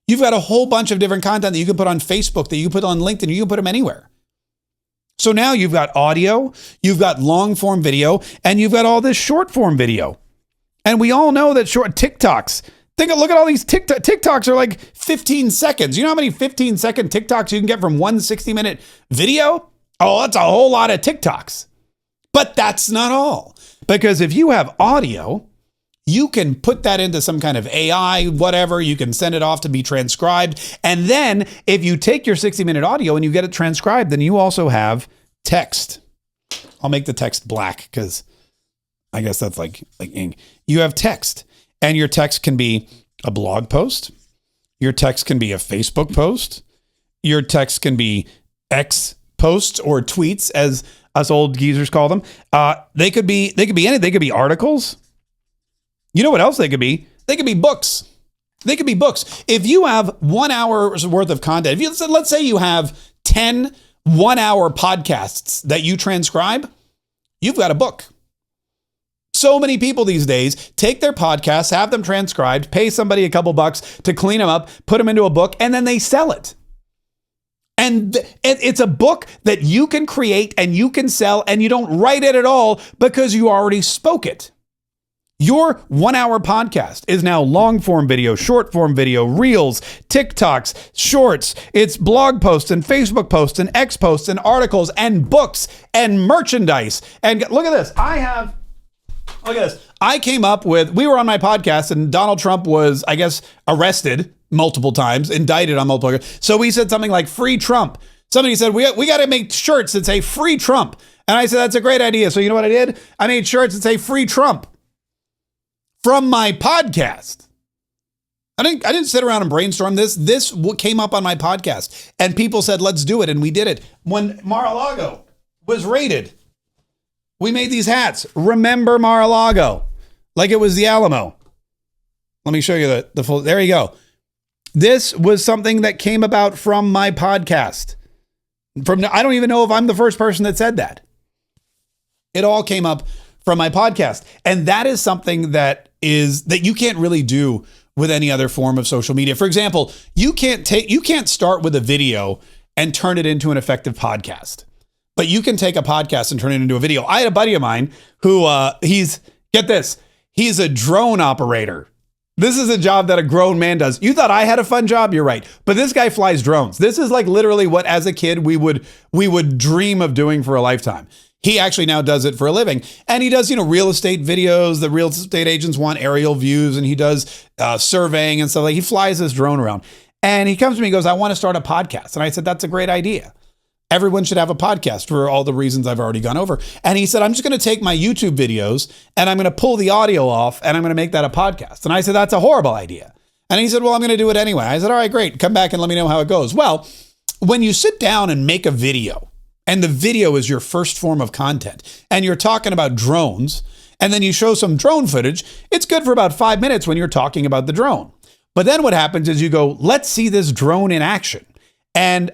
You've got a whole bunch of different content that you can put on Facebook, that you can put on LinkedIn, you can put them anywhere. So now you've got audio, you've got long form video, and you've got all this short form video. And we all know that short TikToks, look at all these TikToks are like 15 seconds. You know how many 15-second TikToks you can get from one 60-minute video? Oh, that's a whole lot of TikToks. But that's not all. Because if you have audio, you can put that into some kind of AI, whatever. You can send it off to be transcribed. And then if you take your 60-minute audio and you get it transcribed, then you also have text. I'll make the text black because I guess that's like ink. You have text, and your text can be a blog post. Your text can be a Facebook post. Your text can be X posts or tweets, as us old geezers call them. They could be anything. They could be articles. You know what else they could be? They could be books. They could be books. If you have 1 hour's worth of content, let's say you have 10 1-hour podcasts that you transcribe, you've got a book. So many people these days take their podcasts, have them transcribed, pay somebody a couple bucks to clean them up, put them into a book, and then they sell it. And it's a book that you can create and you can sell, and you don't write it at all because you already spoke it. Your 1-hour podcast is now long form video, short form video, reels, TikToks, shorts. It's blog posts and Facebook posts and X posts and articles and books and merchandise. And look at this. Look at this. We were on my podcast and Donald Trump was, I guess, arrested multiple times, indicted on multiple. So we said something like free Trump. Somebody said, we got to make shirts that say free Trump. And I said, that's a great idea. So you know what I did? I made shirts that say free Trump from my podcast. I didn't sit around and brainstorm this. This came up on my podcast and people said, let's do it. And we did it. When Mar-a-Lago was raided, we made these hats. Remember Mar-a-Lago, like it was the Alamo. Let me show you the full, there you go. This was something that came about from my podcast. I don't even know if I'm the first person that said that. It all came up from my podcast. And that is something that you can't really do with any other form of social media. For example, you can't start with a video and turn it into an effective podcast. But you can take a podcast and turn it into a video. I had a buddy of mine who get this, he's a drone operator. This is a job that a grown man does. You thought I had a fun job? You're right. But this guy flies drones. This is like literally what, as a kid, we would dream of doing for a lifetime. He actually now does it for a living. And he does, real estate videos. The real estate agents want aerial views, and he does surveying and stuff. Like, he flies this drone around. And he comes to me and goes, I want to start a podcast. And I said, that's a great idea. Everyone should have a podcast for all the reasons I've already gone over. And he said, I'm just going to take my YouTube videos and I'm going to pull the audio off and I'm going to make that a podcast. And I said, that's a horrible idea. And he said, well, I'm going to do it anyway. I said, all right, great. Come back and let me know how it goes. Well, when you sit down and make a video, and the video is your first form of content, and you're talking about drones, and then you show some drone footage, it's good for about 5 minutes when you're talking about the drone. But then what happens is you go, let's see this drone in action. And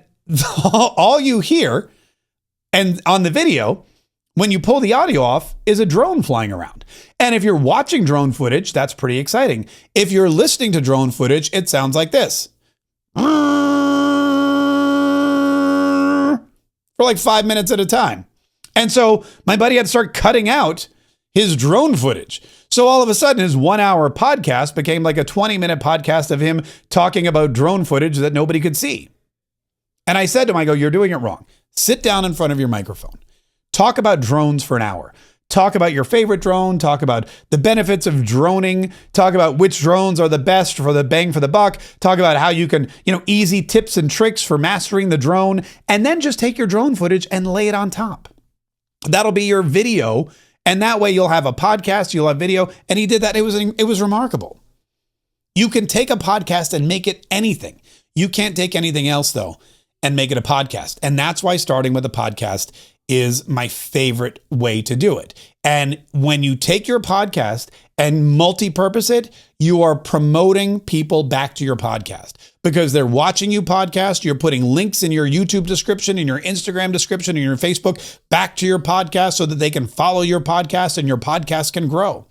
all you hear, and on the video, when you pull the audio off, is a drone flying around. And if you're watching drone footage, that's pretty exciting. If you're listening to drone footage, it sounds like this. For like 5 minutes at a time. And so my buddy had to start cutting out his drone footage. So all of a sudden, his 1 hour podcast became like a 20-minute podcast of him talking about drone footage that nobody could see. And I said to him, I go, you're doing it wrong. Sit down in front of your microphone. Talk about drones for an hour. Talk about your favorite drone. Talk about the benefits of droning. Talk about which drones are the best for the bang for the buck. Talk about how you can, easy tips and tricks for mastering the drone. And then just take your drone footage and lay it on top. That'll be your video. And that way you'll have a podcast, you'll have video. And he did that. It was remarkable. You can take a podcast and make it anything. You can't take anything else, though, and make it a podcast. And that's why starting with a podcast is my favorite way to do it. And when you take your podcast and multi-purpose it, you are promoting people back to your podcast because they're watching you podcast. You're putting links in your YouTube description, in your Instagram description, in your Facebook back to your podcast so that they can follow your podcast and your podcast can grow.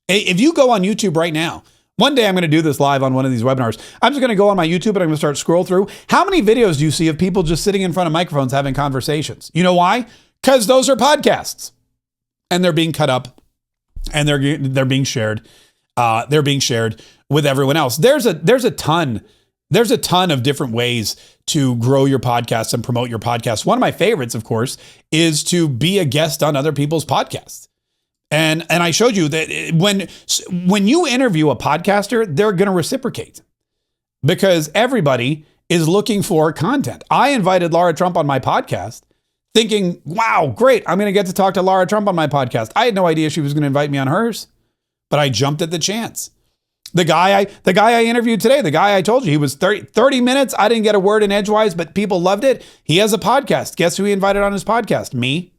If you go on YouTube right now, one day I'm going to do this live on one of these webinars. I'm just going to go on my YouTube and I'm going to start scroll through. How many videos do you see of people just sitting in front of microphones having conversations? You know why? Because those are podcasts and they're being cut up and they're being shared. They're being shared with everyone else. There's a ton of different ways to grow your podcast and promote your podcast. One of my favorites, of course, is to be a guest on other people's podcasts. And I showed you that when you interview a podcaster, they're going to reciprocate because everybody is looking for content. I invited Lara Trump on my podcast thinking, wow, great. I'm going to get to talk to Lara Trump on my podcast. I had no idea she was going to invite me on hers, but I jumped at the chance. The guy I interviewed today, the guy I told you, he was 30 minutes. I didn't get a word in edgewise, but people loved it. He has a podcast. Guess who he invited on his podcast? Me.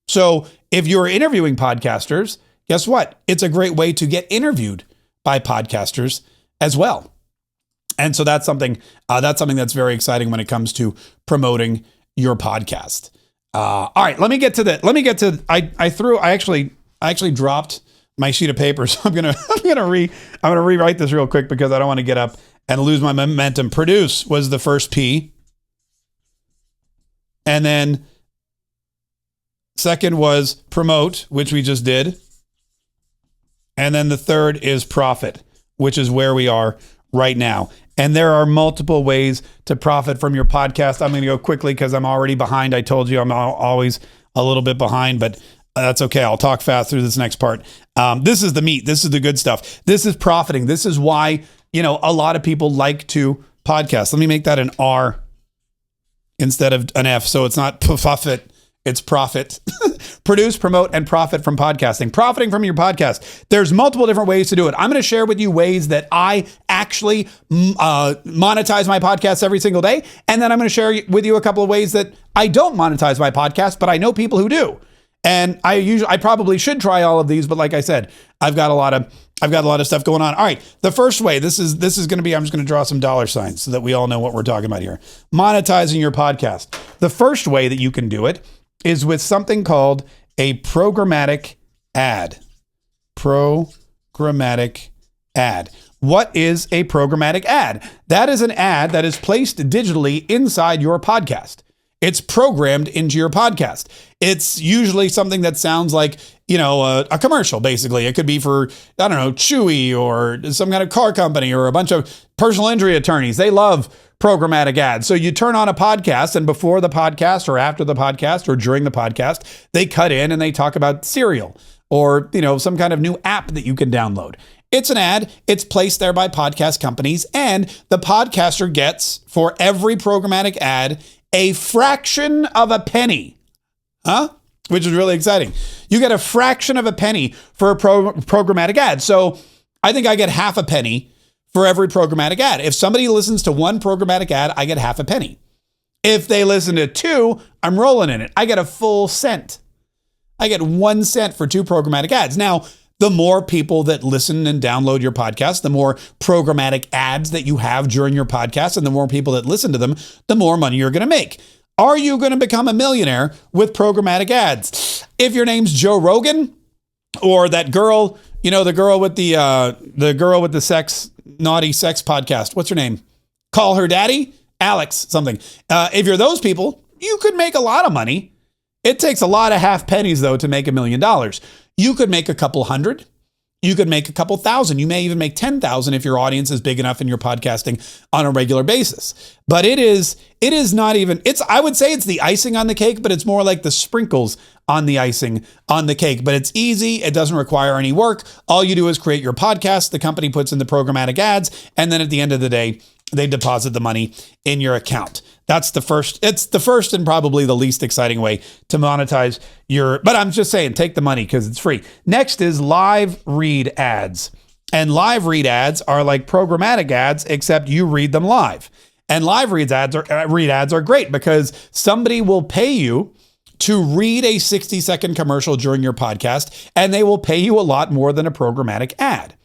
So if you're interviewing podcasters, guess what? It's a great way to get interviewed by podcasters as well. And so that's something that's very exciting when it comes to promoting your podcast. All right, let me get to I actually dropped my sheet of paper, so I'm gonna rewrite this real quick because I don't want to get up and lose my momentum. Produce was the first P, and then second was promote, which we just did, and then the third is profit, which is where we are right now. And there are multiple ways to profit from your podcast. I'm going to go quickly because I'm already behind. I told you I'm always a little bit behind, but that's okay. I'll talk fast through this next part. This is the meat. This is the good stuff. This is profiting. This is why, a lot of people like to podcast. Let me make that an R instead of an F. So it's not profit, it's profit. Produce, promote, and profit from podcasting. Profiting from your podcast. There's multiple different ways to do it. I'm going to share with you ways that I actually monetize my podcast every single day. And then I'm going to share with you a couple of ways that I don't monetize my podcast, but I know people who do. And I probably should try all of these, but like I said, I've got a lot of stuff going on. All right. The first way, this is going to be, I'm just going to draw some dollar signs so that we all know what we're talking about here. Monetizing your podcast. The first way that you can do it is with something called a programmatic ad. Programmatic ad. What is a programmatic ad? That is an ad that is placed digitally inside your podcast. It's programmed into your podcast. It's usually something that sounds like, a commercial, basically. It could be for, Chewy or some kind of car company or a bunch of personal injury attorneys. They love programmatic ads. So you turn on a podcast, and before the podcast or after the podcast or during the podcast, they cut in and they talk about cereal or, some kind of new app that you can download. It's an ad. It's placed there by podcast companies, and the podcaster gets, for every programmatic ad, a fraction of a penny. Which is really exciting. You get a fraction of a penny for a programmatic ad. So I think I get half a penny for every programmatic ad. If somebody listens to one programmatic ad, I get half a penny. If they listen to two, I'm rolling in it. I get a full cent. I get 1 cent for 2 programmatic ads. Now, the more people that listen and download your podcast, the more programmatic ads that you have during your podcast, and the more people that listen to them, the more money you're going to make. Are you going to become a millionaire with programmatic ads? If your name's Joe Rogan or that girl, the girl with the naughty sex podcast, what's her name? Call Her Daddy? Alex something. If you're those people, you could make a lot of money. It takes a lot of half pennies, though, to make $1 million. You could make a couple hundred. You could make a couple thousand. You may even make 10,000 if your audience is big enough and you're podcasting on a regular basis. But it is not even, I would say it's the icing on the cake, but it's more like the sprinkles on the icing on the cake. But it's easy. It doesn't require any work. All you do is create your podcast. The company puts in the programmatic ads. And then at the end of the day, they deposit the money in your account. It's the first and probably the least exciting way to monetize but I'm just saying, take the money because it's free. Next is live read ads. And live read ads are like programmatic ads, except you read them live. And live read ads are great because somebody will pay you to read a 60-second commercial during your podcast, and they will pay you a lot more than a programmatic ad.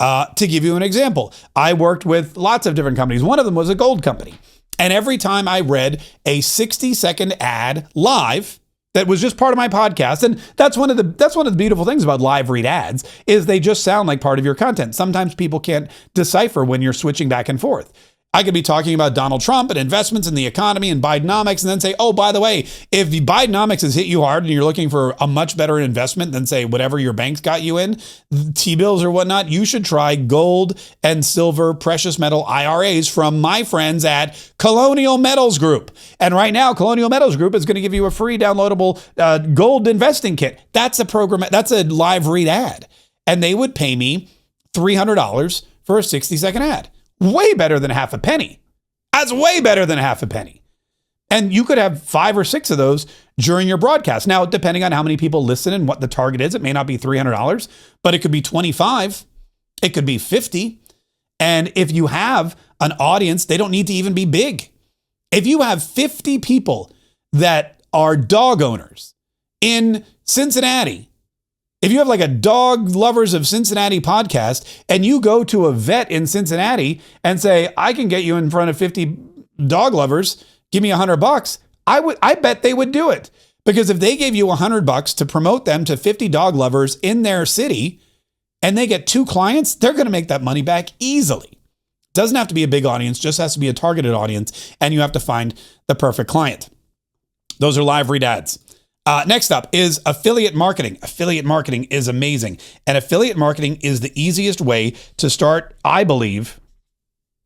To give you an example, I worked with lots of different companies. One of them was a gold company. And every time I read a 60-second ad live that was just part of my podcast, and that's one of the beautiful things about live read ads is they just sound like part of your content. Sometimes people can't decipher when you're switching back and forth. I could be talking about Donald Trump and investments in the economy and Bidenomics and then say, oh, by the way, if Bidenomics has hit you hard and you're looking for a much better investment than, say, whatever your bank's got you in, T-bills or whatnot, you should try gold and silver precious metal IRAs from my friends at Colonial Metals Group. And right now, Colonial Metals Group is going to give you a free downloadable gold investing kit. That's a live read ad. And they would pay me $300 for a 60-second ad. Way better than half a penny. That's way better than half a penny. And you could have 5 or 6 of those during your broadcast. Now, depending on how many people listen and what the target is, it may not be $300, but it could be $25. It could be 50. And if you have an audience, they don't need to even be big. If you have 50 people that are dog owners in Cincinnati, if you have like a Dog Lovers of Cincinnati podcast and you go to a vet in Cincinnati and say, I can get you in front of 50 dog lovers, give me $100, I bet they would do it. Because if they gave you $100 to promote them to 50 dog lovers in their city and they get 2 clients, they're going to make that money back easily. Doesn't have to be a big audience, just has to be a targeted audience, and you have to find the perfect client. Those are live read ads. Next up is affiliate marketing. Affiliate marketing is amazing. And affiliate marketing is the easiest way to start, I believe,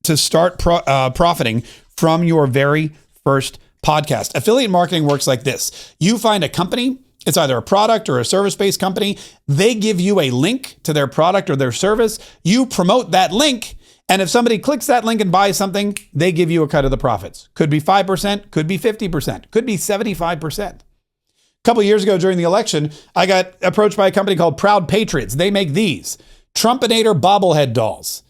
profiting from your very first podcast. Affiliate marketing works like this. You find a company, it's either a product or a service-based company. They give you a link to their product or their service. You promote that link. And if somebody clicks that link and buys something, they give you a cut of the profits. Could be 5%, could be 50%, could be 75%. A couple of years ago during the election, I got approached by a company called Proud Patriots. They make these Trumpinator bobblehead dolls.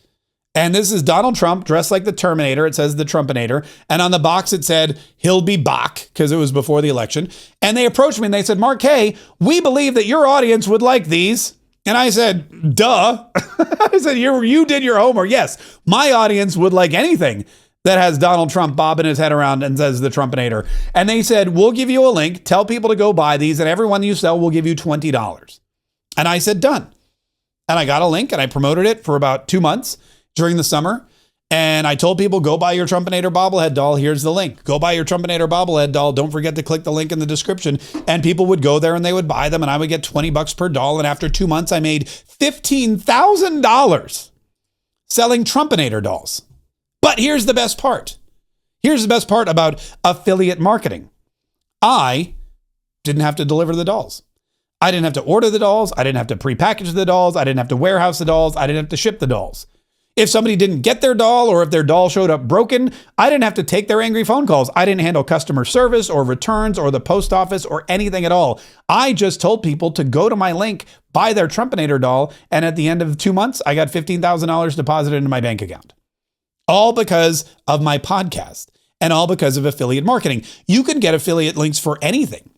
And this is Donald Trump dressed like the Terminator. It says the Trumpinator. And on the box, it said, he'll be back, because it was before the election. And they approached me and they said, Mark Kaye, we believe that your audience would like these. And I said, duh. I said, you did your homework. Yes, my audience would like anything that has Donald Trump bobbing his head around and says the Trumpinator. And they said, we'll give you a link, tell people to go buy these, and everyone you sell will give you $20. And I said, done. And I got a link and I promoted it for about 2 months during the summer. And I told people, go buy your Trumpinator bobblehead doll. Here's the link. Go buy your Trumpinator bobblehead doll. Don't forget to click the link in the description. And people would go there and they would buy them. And I would get $20 per doll. And after 2 months, I made $15,000 selling Trumpinator dolls. But here's the best part. Here's the best part about affiliate marketing. I didn't have to deliver the dolls. I didn't have to order the dolls. I didn't have to prepackage the dolls. I didn't have to warehouse the dolls. I didn't have to ship the dolls. If somebody didn't get their doll or if their doll showed up broken, I didn't have to take their angry phone calls. I didn't handle customer service or returns or the post office or anything at all. I just told people to go to my link, buy their Trumpinator doll, and at the end of 2 months, I got $15,000 deposited into my bank account. All because of my podcast and all because of affiliate marketing. You can get affiliate links for anything.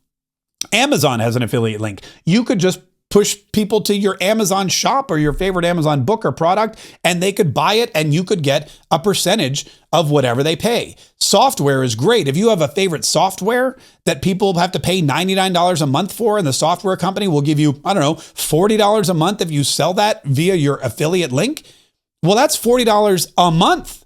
Amazon has an affiliate link. You could just push people to your Amazon shop or your favorite Amazon book or product, and they could buy it and you could get a percentage of whatever they pay. Software is great. If you have a favorite software that people have to pay $99 a month for, and the software company will give you, $40 a month if you sell that via your affiliate link, well, that's $40 a month.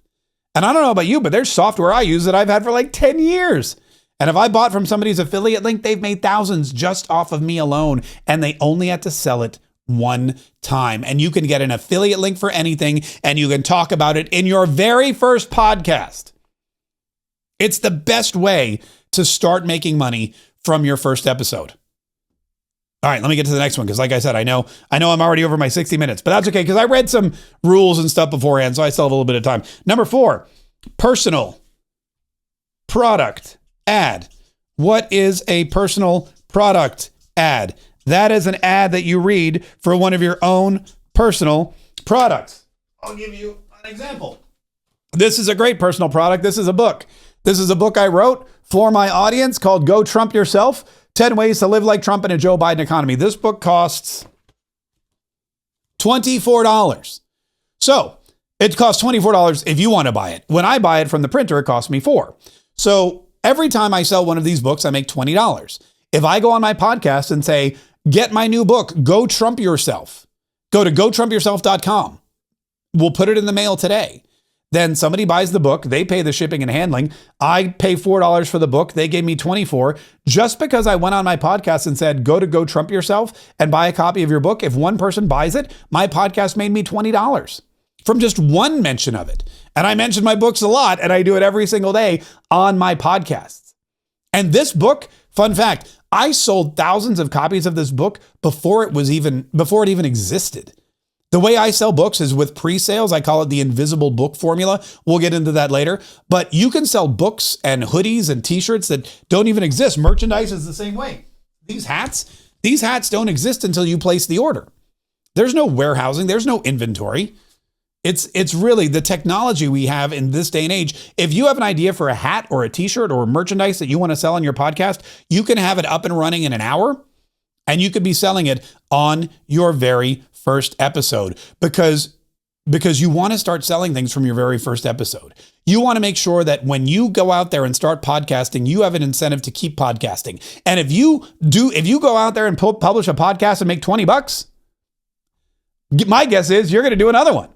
And I don't know about you, but there's software I use that I've had for like 10 years. And if I bought from somebody's affiliate link, they've made thousands just off of me alone. And they only had to sell it one time. And you can get an affiliate link for anything, and you can talk about it in your very first podcast. It's the best way to start making money from your first episode. All right, let me get to the next one, because like I said, I know I'm already over my 60 minutes, but that's okay, because I read some rules and stuff beforehand, so I still have a little bit of time. Number 4, personal product ad. What is a personal product ad? That is an ad that you read for one of your own personal products. I'll give you an example. This is a great personal product. This is a book. This is a book I wrote for my audience called Go Trump Yourself, 10 Ways to Live Like Trump in a Joe Biden Economy. This book costs $24. So it costs $24 if you want to buy it. When I buy it from the printer, it costs me $4. So every time I sell one of these books, I make $20. If I go on my podcast and say, get my new book, Go Trump Yourself, go to gotrumpyourself.com. We'll put it in the mail today. Then somebody buys the book, they pay the shipping and handling. I pay $4 for the book. They gave me $24 just because I went on my podcast and said, go to Go Trump Yourself and buy a copy of your book. If one person buys it, my podcast made me $20 from just one mention of it. And I mention my books a lot, and I do it every single day on my podcasts. And this book, fun fact, I sold thousands of copies of this book before it even existed. The way I sell books is with pre-sales. I call it the invisible book formula. We'll get into that later. But you can sell books and hoodies and t-shirts that don't even exist. Merchandise is the same way. These hats don't exist until you place the order. There's no warehousing. There's no inventory. It's really the technology we have in this day and age. If you have an idea for a hat or a t-shirt or merchandise that you want to sell on your podcast, you can have it up and running in an hour, and you could be selling it on your very first episode because you want to start selling things from your very first episode. You want to make sure that when you go out there and start podcasting, you have an incentive to keep podcasting. And if you go out there and publish a podcast and make $20, my guess is you're going to do another one.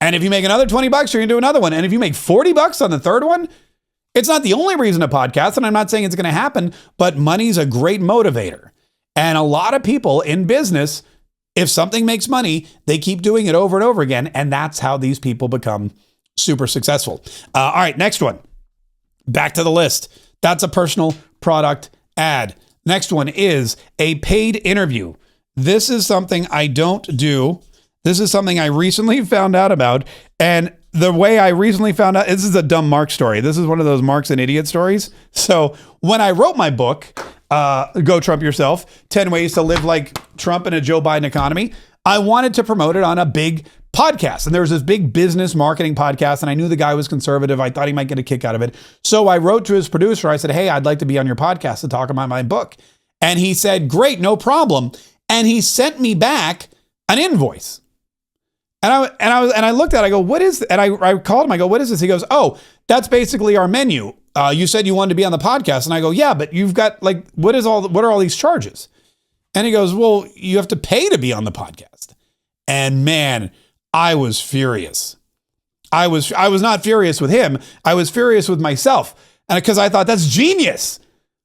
And if you make another $20, you're going to do another one. And if you make $40 on the third one, it's not the only reason to podcast. And I'm not saying it's going to happen, but money's a great motivator. And a lot of people in business, if something makes money, they keep doing it over and over again. And that's how these people become super successful. All right, next one. Back to the list. That's a personal product ad. Next one is a paid interview. This is something I don't do. This is something I recently found out about. And the way I recently found out, this is a dumb Mark story. This is one of those Mark's an idiot stories. So when I wrote my book, Go Trump Yourself, 10 Ways to Live Like Trump in a Joe Biden Economy, I wanted to promote it on a big podcast. And there was this big business marketing podcast, and I knew the guy was conservative. I thought he might get a kick out of it. So I wrote to his producer. I said, hey, I'd like to be on your podcast to talk about my book. And he said, great, no problem. And he sent me back an invoice. And I looked at it, I go, what is, and I called him, I go, what is this? He goes, oh, that's basically our menu. You said you wanted to be on the podcast. And I go, yeah, but you've got like, what are all these charges? And he goes, well, you have to pay to be on the podcast. And man, I was furious. I was not furious with him. I was furious with myself. And because I thought that's genius.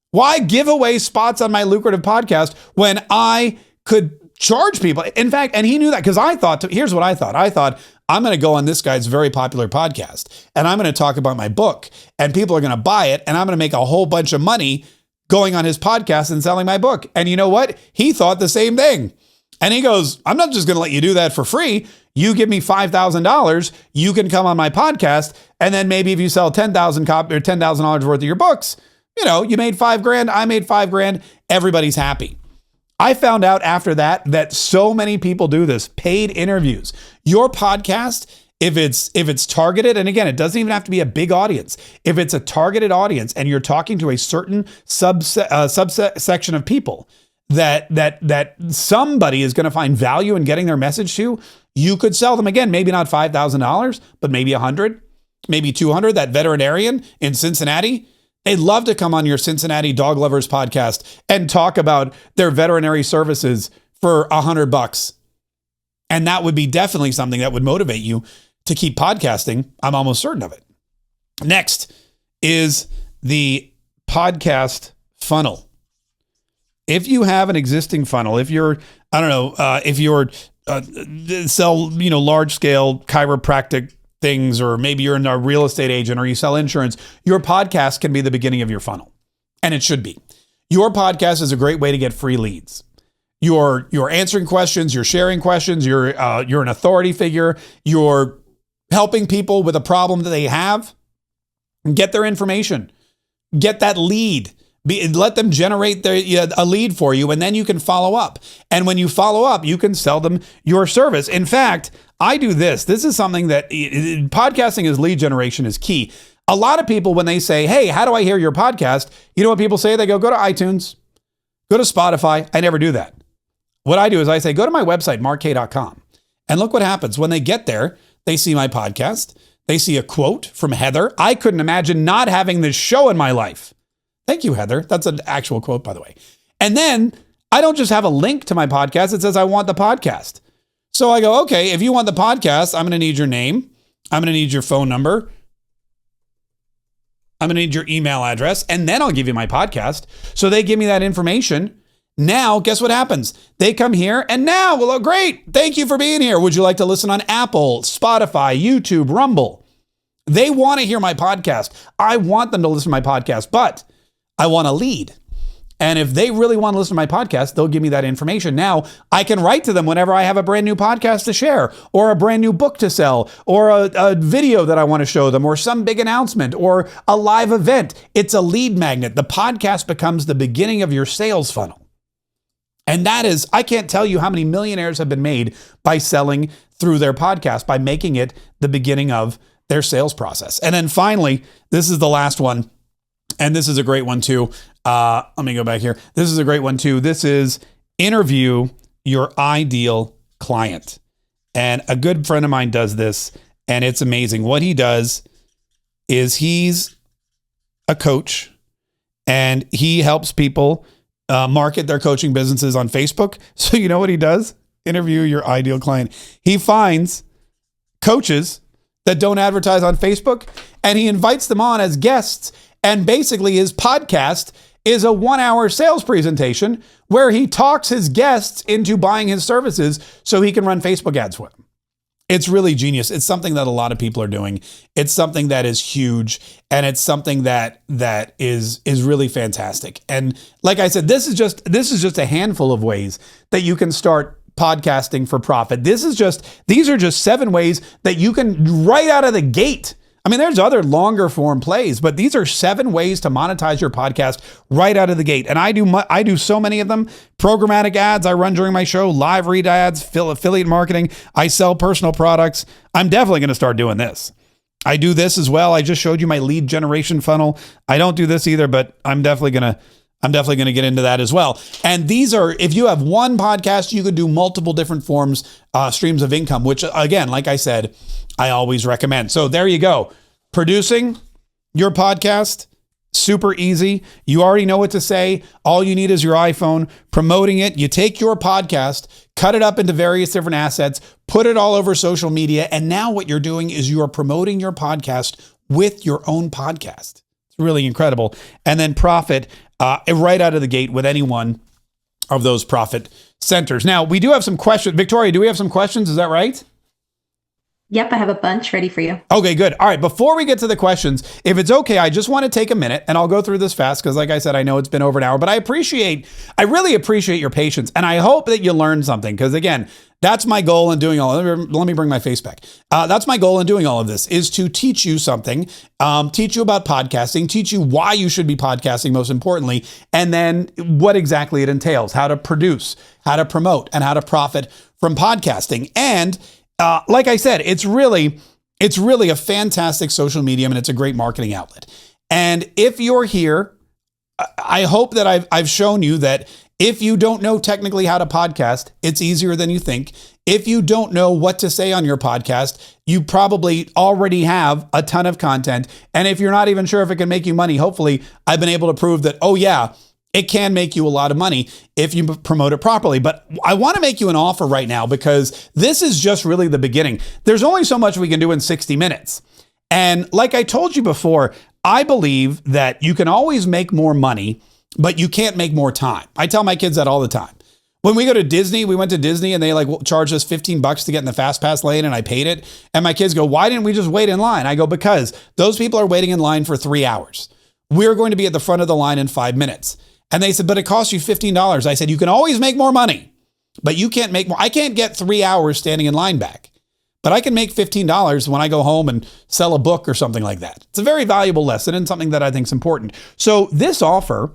Why give away spots on my lucrative podcast when I could charge people? In fact, and he knew that, because I thought, here's what I thought. I thought, I'm going to go on this guy's very popular podcast and I'm going to talk about my book and people are going to buy it and I'm going to make a whole bunch of money going on his podcast and selling my book. And you know what? He thought the same thing. And he goes, I'm not just going to let you do that for free. You give me $5,000, you can come on my podcast. And then maybe if you sell 10,000 copies or $10,000 worth of your books, you know, you made $5,000, I made $5,000, everybody's happy. I found out after that so many people do this, paid interviews. Your podcast, if it's targeted, and again, it doesn't even have to be a big audience. If it's a targeted audience and you're talking to a certain subsection of people that somebody is going to find value in getting their message to, you could sell them, again, maybe not $5,000, but maybe 100, maybe 200. That veterinarian in Cincinnati, they'd love to come on your Cincinnati Dog Lovers podcast and talk about their veterinary services for $100. And that would be definitely something that would motivate you to keep podcasting. I'm almost certain of it. Next is the podcast funnel. If you have an existing funnel, if you're, if you're sell, large scale chiropractic things, or maybe you're a real estate agent or you sell insurance, your podcast can be the beginning of your funnel. And it should be. Your podcast is a great way to get free leads. You're answering questions, you're sharing questions, you're an authority figure, you're helping people with a problem that they have. Get their information, get that lead. Let them generate a lead for you, and then you can follow up. And when you follow up, you can sell them your service. In fact, I do this. This is something that podcasting is lead generation is key. A lot of people, when they say, hey, how do I hear your podcast? You know what people say? They go to iTunes, go to Spotify. I never do that. What I do is I say, go to my website, markk.com. And look what happens. When they get there, they see my podcast. They see a quote from Heather. I couldn't imagine not having this show in my life. Thank you, Heather. That's an actual quote, by the way. And then I don't just have a link to my podcast. It says I want the podcast. So I go, okay, if you want the podcast, I'm going to need your name. I'm going to need your phone number. I'm going to need your email address. And then I'll give you my podcast. So they give me that information. Now, guess what happens? They come here and now, well, great. Thank you for being here. Would you like to listen on Apple, Spotify, YouTube, Rumble? They want to hear my podcast. I want them to listen to my podcast, but I want a lead. And if they really want to listen to my podcast, they'll give me that information. Now, I can write to them whenever I have a brand new podcast to share, or a brand new book to sell, or a video that I want to show them, or some big announcement, or a live event. It's a lead magnet. The podcast becomes the beginning of your sales funnel. And that is, I can't tell you how many millionaires have been made by selling through their podcast, by making it the beginning of their sales process. And then finally, this is the last one. And this is a great one too. Let me go back here. This is a great one too. This is interview your ideal client. And a good friend of mine does this, and it's amazing. What he does is he's a coach, and he helps people market their coaching businesses on Facebook. So you know what he does? Interview your ideal client. He finds coaches that don't advertise on Facebook, and he invites them on as guests. And basically his podcast is a 1-hour sales presentation where he talks his guests into buying his services so he can run Facebook ads for them. It's really genius. It's something that a lot of people are doing. It's something that is huge, and it's something that is really fantastic. And like I said, this is just a handful of ways that you can start podcasting for profit. These are just 7 ways that you can right out of the gate. I mean, there's other longer form plays, but these are 7 ways to monetize your podcast right out of the gate. And I do so many of them. Programmatic ads I run during my show, live read ads, affiliate marketing. I sell personal products. I'm definitely going to start doing this. I do this as well. I just showed you my lead generation funnel. I don't do this either, but I'm definitely going to get into that as well. And these are, if you have one podcast, you could do multiple different streams of income, which again, like I said, I always recommend. So there you go. Producing your podcast, super easy. You already know what to say. All you need is your iPhone. Promoting it. You take your podcast, cut it up into various different assets, put it all over social media. And now what you're doing is you are promoting your podcast with your own podcast. It's really incredible. And then profit right out of the gate with any one of those profit centers. Now, we do have some questions. Victoria, do we have some questions? Is that right? Yep, I have a bunch ready for you. Okay, good. All right, before we get to the questions, if it's okay, I just want to take a minute, and I'll go through this fast because like I said, I know it's been over an hour, but I really appreciate your patience, and I hope that you learned something because again, that's my goal in doing all of it. Let me bring my face back. That's my goal in doing all of this is to teach you something, teach you about podcasting, teach you why you should be podcasting most importantly, and then what exactly it entails, how to produce, how to promote, and how to profit from podcasting. And like I said, it's really a fantastic social medium, and it's a great marketing outlet. And if you're here, I hope that I've shown you that if you don't know technically how to podcast, it's easier than you think. If you don't know what to say on your podcast, you probably already have a ton of content. And if you're not even sure if it can make you money, hopefully I've been able to prove that, oh yeah, it can make you a lot of money if you promote it properly. But I want to make you an offer right now because this is just really the beginning. There's only so much we can do in 60 minutes. And like I told you before, I believe that you can always make more money, but you can't make more time. I tell my kids that all the time. When we go to Disney, we went to Disney and they charged us $15 to get in the fast pass lane and I paid it. And my kids go, why didn't we just wait in line? I go, because those people are waiting in line for 3 hours. We're going to be at the front of the line in 5 minutes. And they said, but it costs you $15. I said, you can always make more money, but you can't make more. I can't get 3 hours standing in line back, but I can make $15 when I go home and sell a book or something like that. It's a very valuable lesson and something that I think is important. So this offer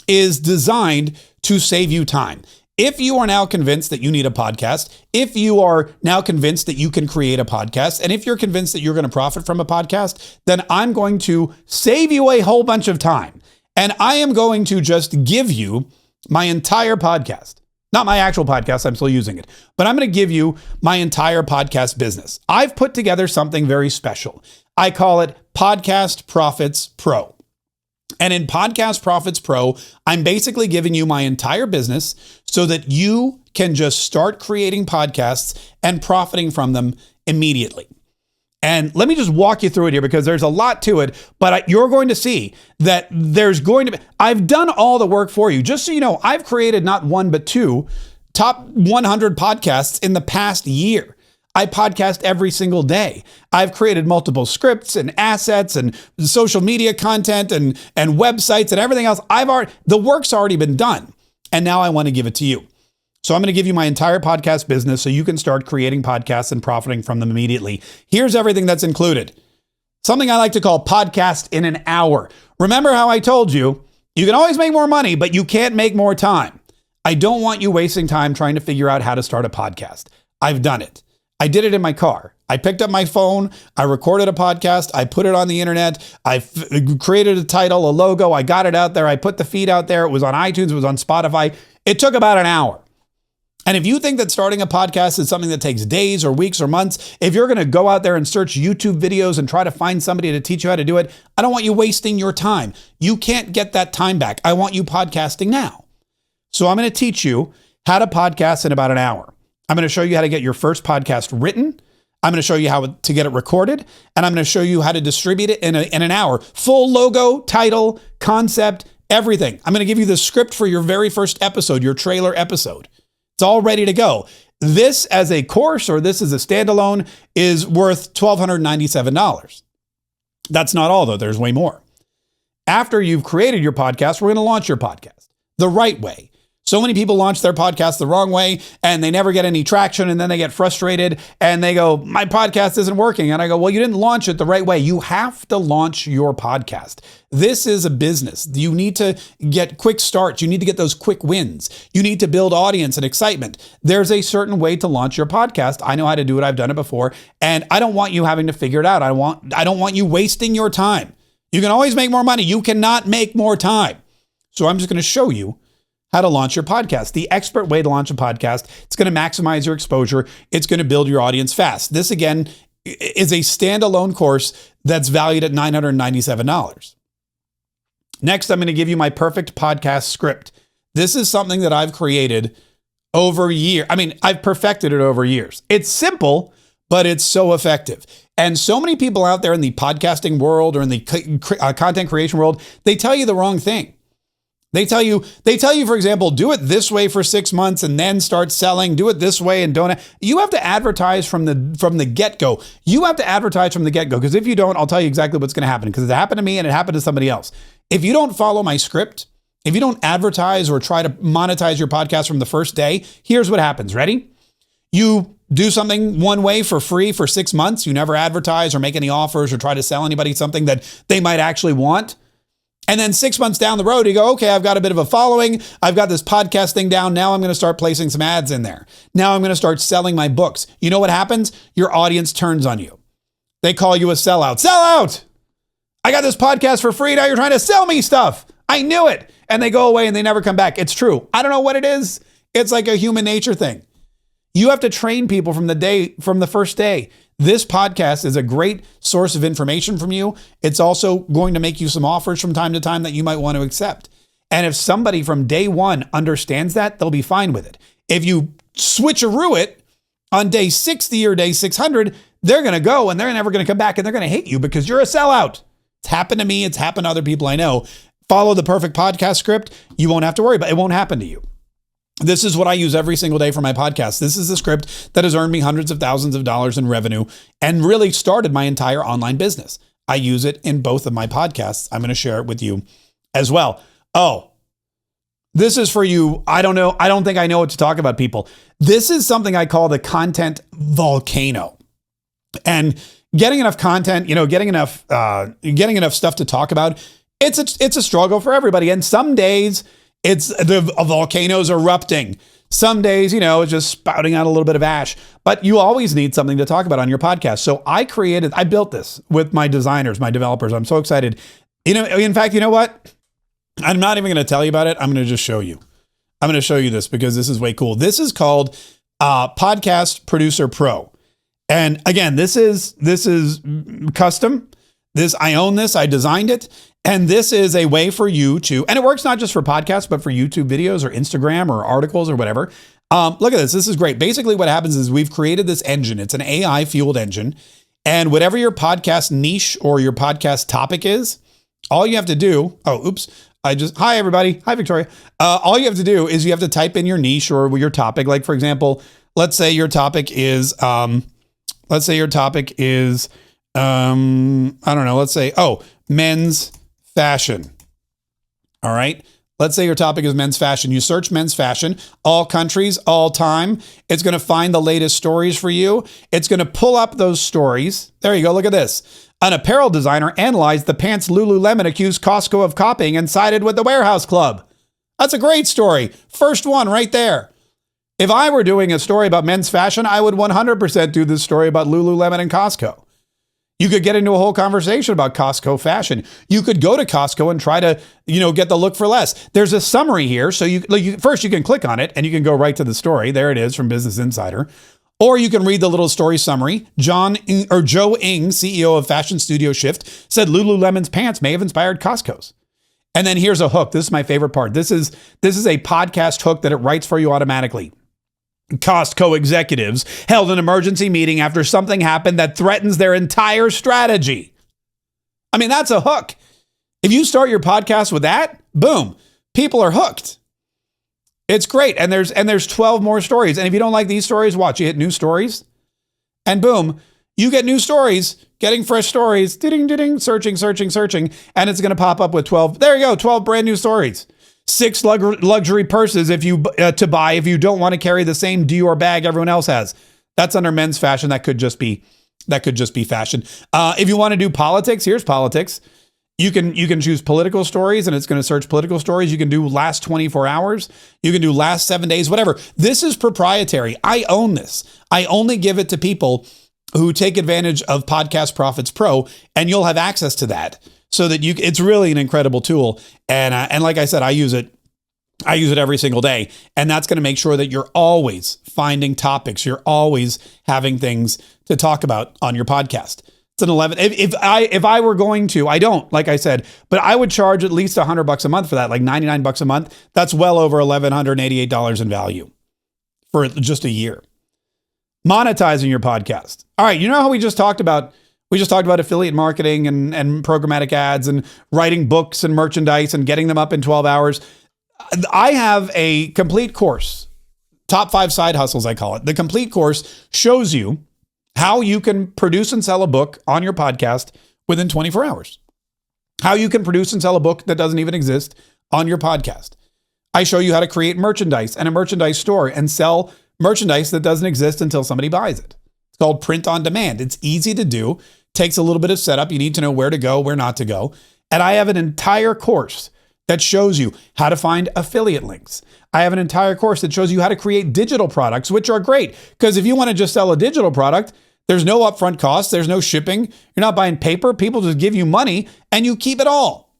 is designed to save you time. If you are now convinced that you need a podcast, if you are now convinced that you can create a podcast, and if you're convinced that you're going to profit from a podcast, then I'm going to save you a whole bunch of time. And I am going to just give you my entire podcast. Not my actual podcast, I'm still using it. But I'm going to give you my entire podcast business. I've put together something very special. I call it Podcast Profits Pro. And in Podcast Profits Pro, I'm basically giving you my entire business so that you can just start creating podcasts and profiting from them immediately. And let me just walk you through it here because there's a lot to it, but you're going to see that I've done all the work for you. Just so you know, I've created not one, but 2 top 100 podcasts in the past year. I podcast every single day. I've created multiple scripts and assets and social media content and websites and everything else. The work's already been done. And now I want to give it to you. So I'm going to give you my entire podcast business so you can start creating podcasts and profiting from them immediately. Here's everything that's included. Something I like to call podcast in an hour. Remember how I told you, you can always make more money, but you can't make more time. I don't want you wasting time trying to figure out how to start a podcast. I've done it. I did it in my car. I picked up my phone. I recorded a podcast. I put it on the internet. I created a title, a logo. I got it out there. I put the feed out there. It was on iTunes. It was on Spotify. It took about an hour. And if you think that starting a podcast is something that takes days or weeks or months, if you're going to go out there and search YouTube videos and try to find somebody to teach you how to do it, I don't want you wasting your time. You can't get that time back. I want you podcasting now. So I'm going to teach you how to podcast in about an hour. I'm going to show you how to get your first podcast written. I'm going to show you how to get it recorded, and I'm going to show you how to distribute it in an hour. Full logo, title, concept, everything. I'm going to give you the script for your very first episode, your trailer episode. It's all ready to go. This as a course or this as a standalone is worth $1,297. That's not all, though. There's way more. After you've created your podcast, we're going to launch your podcast the right way. So many people launch their podcast the wrong way and they never get any traction, and then they get frustrated and they go, my podcast isn't working. And I go, well, you didn't launch it the right way. You have to launch your podcast. This is a business. You need to get quick starts. You need to get those quick wins. You need to build audience and excitement. There's a certain way to launch your podcast. I know how to do it. I've done it before. And I don't want you having to figure it out. I don't want you wasting your time. You can always make more money. You cannot make more time. So I'm just going to show you how to launch your podcast. The expert way to launch a podcast. It's going to maximize your exposure. It's going to build your audience fast. This, again, is a standalone course that's valued at $997. Next, I'm going to give you my perfect podcast script. This is something that I've created over years. I've perfected it over years. It's simple, but it's so effective. And so many people out there in the podcasting world or in the content creation world, they tell you the wrong thing. They tell you, for example, do it this way for 6 months and then start selling. Do it this way and don't. You have to advertise from the get-go. You have to advertise from the get-go, because if you don't, I'll tell you exactly what's going to happen, because it happened to me and it happened to somebody else. If you don't follow my script, if you don't advertise or try to monetize your podcast from the first day, here's what happens. Ready? You do something one way for free for 6 months. You never advertise or make any offers or try to sell anybody something that they might actually want. And then 6 months down the road, you go, okay, I've got a bit of a following. I've got this podcast thing down. Now I'm going to start placing some ads in there. Now I'm going to start selling my books. You know what happens? Your audience turns on you. They call you a sellout. Sellout! I got this podcast for free. Now you're trying to sell me stuff. I knew it. And they go away and they never come back. It's true. I don't know what it is. It's like a human nature thing. You have to train people from the first day. This podcast is a great source of information from you. It's also going to make you some offers from time to time that you might want to accept. And if somebody from day one understands that, they'll be fine with it. If you switcheroo it on day 60 or day 600, they're going to go and they're never going to come back and they're going to hate you because you're a sellout. It's happened to me. It's happened to other people I know. Follow the perfect podcast script. You won't have to worry about it. It won't happen to you. This is what I use every single day for my podcast. This is the script that has earned me hundreds of thousands of dollars in revenue and really started my entire online business. I use it in both of my podcasts. I'm going to share it with you as well. Oh, this is for you. I don't know. I don't think I know what to talk about, people. This is something I call the content volcano. And getting enough content, getting enough stuff to talk about, it's a struggle for everybody. And some days it's the volcano's erupting. Some days, it's just spouting out a little bit of ash, but you always need something to talk about on your podcast. So I built this with my designers, my developers. I'm so excited. In fact, you know what? I'm not even going to tell you about it. I'm going to just show you. I'm going to show you this because this is way cool. This is called Podcast Producer Pro. And again, this is custom. I own this. I designed it. And this is a way for you to, and it works not just for podcasts, but for YouTube videos or Instagram or articles or whatever. Look at this. This is great. Basically what happens is we've created this engine. It's an AI fueled engine. And whatever your podcast niche or your podcast topic is, all you have to do, hi everybody. Hi, Victoria. All you have to do is you have to type in your niche or your topic. Like for example, let's say your topic is, men's fashion. All right. Let's say your topic is men's fashion. You search men's fashion, all countries, all time. It's going to find the latest stories for you. It's going to pull up those stories. There you go. Look at this. An apparel designer analyzed the pants Lululemon accused Costco of copying and sided with the Warehouse Club. That's a great story. First one right there. If I were doing a story about men's fashion, I would 100% do this story about Lululemon and Costco. You could get into a whole conversation about Costco fashion. You could go to Costco and try to, get the look for less. There's a summary here. So first you can click on it and you can go right to the story. There it is from Business Insider. Or you can read the little story summary. Joe Ng, CEO of Fashion Studio Shift, said Lululemon's pants may have inspired Costco's. And then here's a hook. This is my favorite part. This is a podcast hook that it writes for you automatically. Costco executives held an emergency meeting after something happened that threatens their entire strategy. I mean, that's a hook. If you start your podcast with that, boom, people are hooked. It's great. And there's 12 more stories. And if you don't like these stories, watch. You hit new stories and boom, you get new stories, getting fresh stories, ding, searching. And it's going to pop up with 12. There you go. 12 brand new stories. 6 luxury purses if you to buy if you don't want to carry the same Dior bag everyone else has. That's under men's fashion. That could just be fashion. If you want to do politics, here's politics. You can choose political stories and it's going to search political stories. You can do last 24 hours. You can do last 7 days, whatever. This is proprietary. I own this. I only give it to people who take advantage of Podcast Profits Pro, and you'll have access to that. So that it's really an incredible tool. And like I said, I use it every single day. And that's going to make sure that you're always finding topics. You're always having things to talk about on your podcast. It's an 11. If I were going to, I don't, like I said, but I would charge at least $100 a month for that, like $99 a month. That's well over $1,188 in value for just a year. Monetizing your podcast. All right. You know how we just talked about affiliate marketing and programmatic ads and writing books and merchandise and getting them up in 12 hours. I have a complete course, Top 5 Side Hustles, I call it. The complete course shows you how you can produce and sell a book on your podcast within 24 hours. How you can produce and sell a book that doesn't even exist on your podcast. I show you how to create merchandise and a merchandise store and sell merchandise that doesn't exist until somebody buys it. It's called print on demand. It's easy to do. Takes a little bit of setup. You need to know where to go, where not to go. And I have an entire course that shows you how to find affiliate links. I have an entire course that shows you how to create digital products, which are great. Because if you want to just sell a digital product, there's no upfront cost. There's no shipping. You're not buying paper. People just give you money and you keep it all.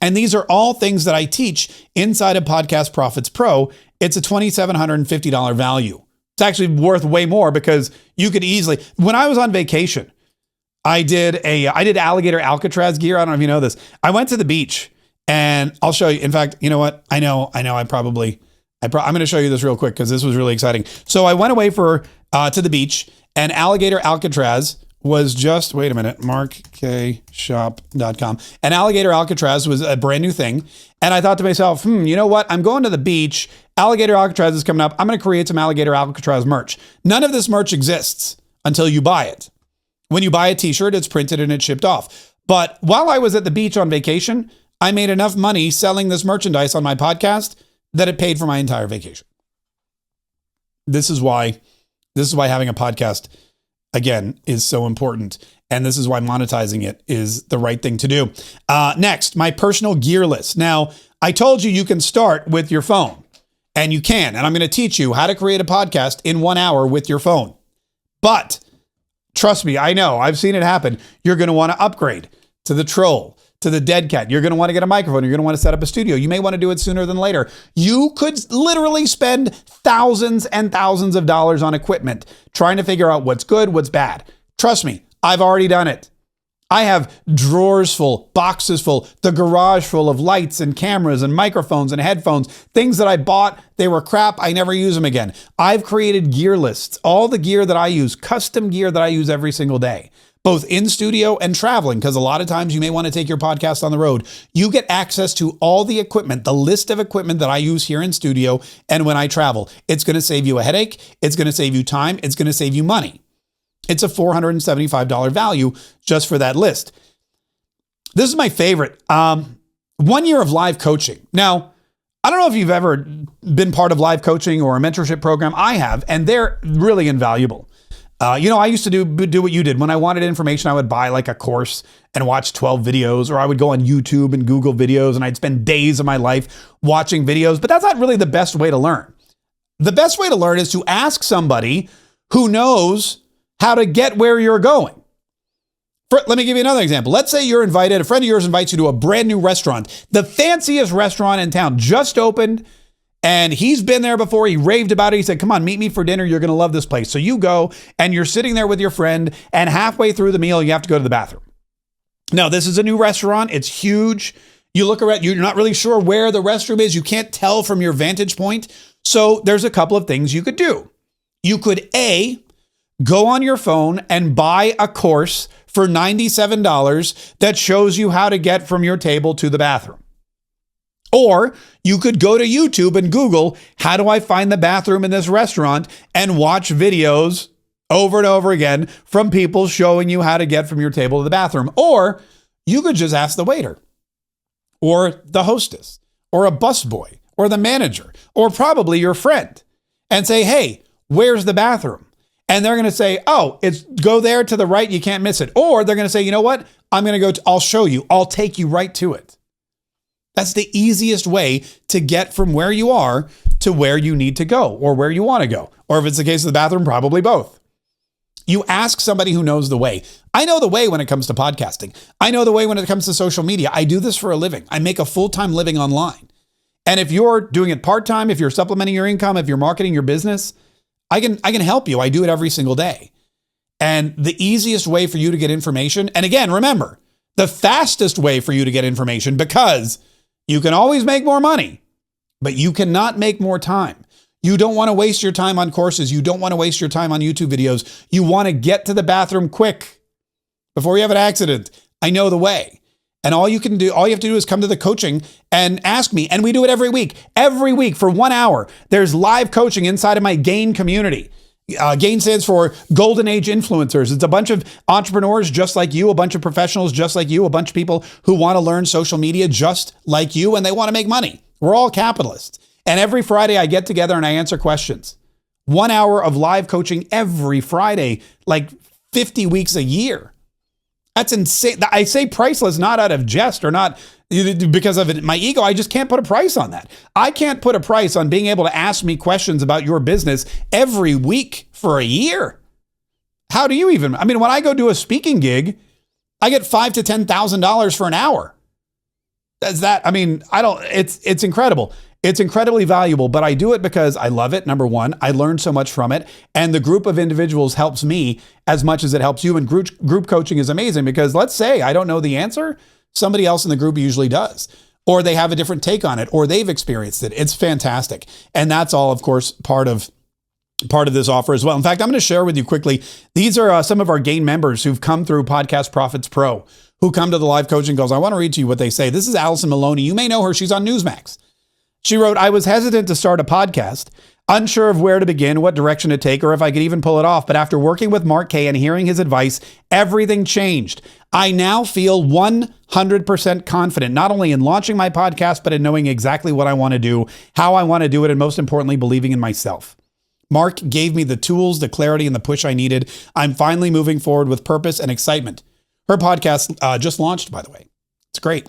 And these are all things that I teach inside of Podcast Profits Pro. It's a $2,750 value. It's actually worth way more because you could easily, when I was on vacation, I did alligator Alcatraz gear. I don't know if you know this. I went to the beach and I'll show you. In fact, you know what? I'm going to show you this real quick because this was really exciting. So I went away to the beach and alligator Alcatraz was just, wait a minute, markshop.com. And alligator Alcatraz was a brand new thing. And I thought to myself, you know what? I'm going to the beach. Alligator Alcatraz is coming up. I'm going to create some alligator Alcatraz merch. None of this merch exists until you buy it. When you buy a t-shirt, it's printed and it's shipped off. But while I was at the beach on vacation, I made enough money selling this merchandise on my podcast that it paid for my entire vacation. This is why having a podcast, again, is so important. And this is why monetizing it is the right thing to do. Next, my personal gear list. Now, I told you can start with your phone, and you can. And I'm going to teach you how to create a podcast in 1 hour with your phone. But trust me, I know, I've seen it happen. You're going to want to upgrade to the Troll, to the Dead Cat. You're going to want to get a microphone. You're going to want to set up a studio. You may want to do it sooner than later. You could literally spend thousands and thousands of dollars on equipment trying to figure out what's good, what's bad. Trust me, I've already done it. I have drawers full, boxes full, the garage full of lights and cameras and microphones and headphones, things that I bought, they were crap, I never use them again. I've created gear lists, all the gear that I use, custom gear that I use every single day, both in studio and traveling, because a lot of times you may want to take your podcast on the road. You get access to all the equipment, the list of equipment that I use here in studio and when I travel. It's going to save you a headache, it's going to save you time, it's going to save you money. It's a $475 value just for that list. This is my favorite. 1 year of live coaching. Now, I don't know if you've ever been part of live coaching or a mentorship program. I have, and they're really invaluable. I used to do what you did. When I wanted information, I would buy like a course and watch 12 videos, or I would go on YouTube and Google videos, and I'd spend days of my life watching videos. But that's not really the best way to learn. The best way to learn is to ask somebody who knows how to get where you're going. Let me give you another example. Let's say you're invited, a friend of yours invites you to a brand new restaurant, the fanciest restaurant in town, just opened, and he's been there before. He raved about it. He said, come on, meet me for dinner. You're going to love this place. So you go, and you're sitting there with your friend, and halfway through the meal, you have to go to the bathroom. Now, this is a new restaurant. It's huge. You look around, you're not really sure where the restroom is. You can't tell from your vantage point. So there's a couple of things you could do. You could, A, go on your phone and buy a course for $97 that shows you how to get from your table to the bathroom. Or you could go to YouTube and Google, how do I find the bathroom in this restaurant, and watch videos over and over again from people showing you how to get from your table to the bathroom. Or you could just ask the waiter or the hostess or a busboy or the manager or probably your friend and say, hey, where's the bathroom? And they're going to say, oh, it's go there to the right. You can't miss it. Or they're going to say, you know what? I'm going to go, I'll show you. I'll take you right to it. That's the easiest way to get from where you are to where you need to go or where you want to go. Or if it's the case of the bathroom, probably both. You ask somebody who knows the way. I know the way when it comes to podcasting. I know the way when it comes to social media. I do this for a living. I make a full-time living online. And if you're doing it part-time, if you're supplementing your income, if you're marketing your business, I can help you. I do it every single day. And the easiest way for you to get information, and again, remember, the fastest way for you to get information, because you can always make more money, but you cannot make more time. You don't want to waste your time on courses. You don't want to waste your time on YouTube videos. You want to get to the bathroom quick before you have an accident. I know the way. And all you have to do is come to the coaching and ask me. And we do it every week. Every week for 1 hour, there's live coaching inside of my GAIN community. GAIN stands for Golden Age Influencers. It's a bunch of entrepreneurs just like you, a bunch of professionals just like you, a bunch of people who want to learn social media just like you, and they want to make money. We're all capitalists. And every Friday I get together and I answer questions. 1 hour of live coaching every Friday, like 50 weeks a year. That's insane. I say priceless, not out of jest or not because of my ego. I just can't put a price on that. I can't put a price on being able to ask me questions about your business every week for a year. How do you even? When I go do a speaking gig, I get $5,000 to $10,000 for an hour. That's that. It's incredible. It's incredibly valuable, but I do it because I love it. Number one, I learn so much from it. And the group of individuals helps me as much as it helps you. And group coaching is amazing because let's say I don't know the answer. Somebody else in the group usually does, or they have a different take on it, or they've experienced it. It's fantastic. And that's all, of course, part of this offer as well. In fact, I'm going to share with you quickly. These are some of our GAIN members who've come through Podcast Profits Pro, who come to the live coaching calls. I want to read to you what they say. This is Allison Maloney. You may know her. She's on Newsmax. She wrote, I was hesitant to start a podcast, unsure of where to begin, what direction to take, or if I could even pull it off. But after working with Mark Kay and hearing his advice, everything changed. I now feel 100% confident, not only in launching my podcast, but in knowing exactly what I want to do, how I want to do it, and most importantly, believing in myself. Mark gave me the tools, the clarity, and the push I needed. I'm finally moving forward with purpose and excitement. Her podcast just launched, by the way. It's great.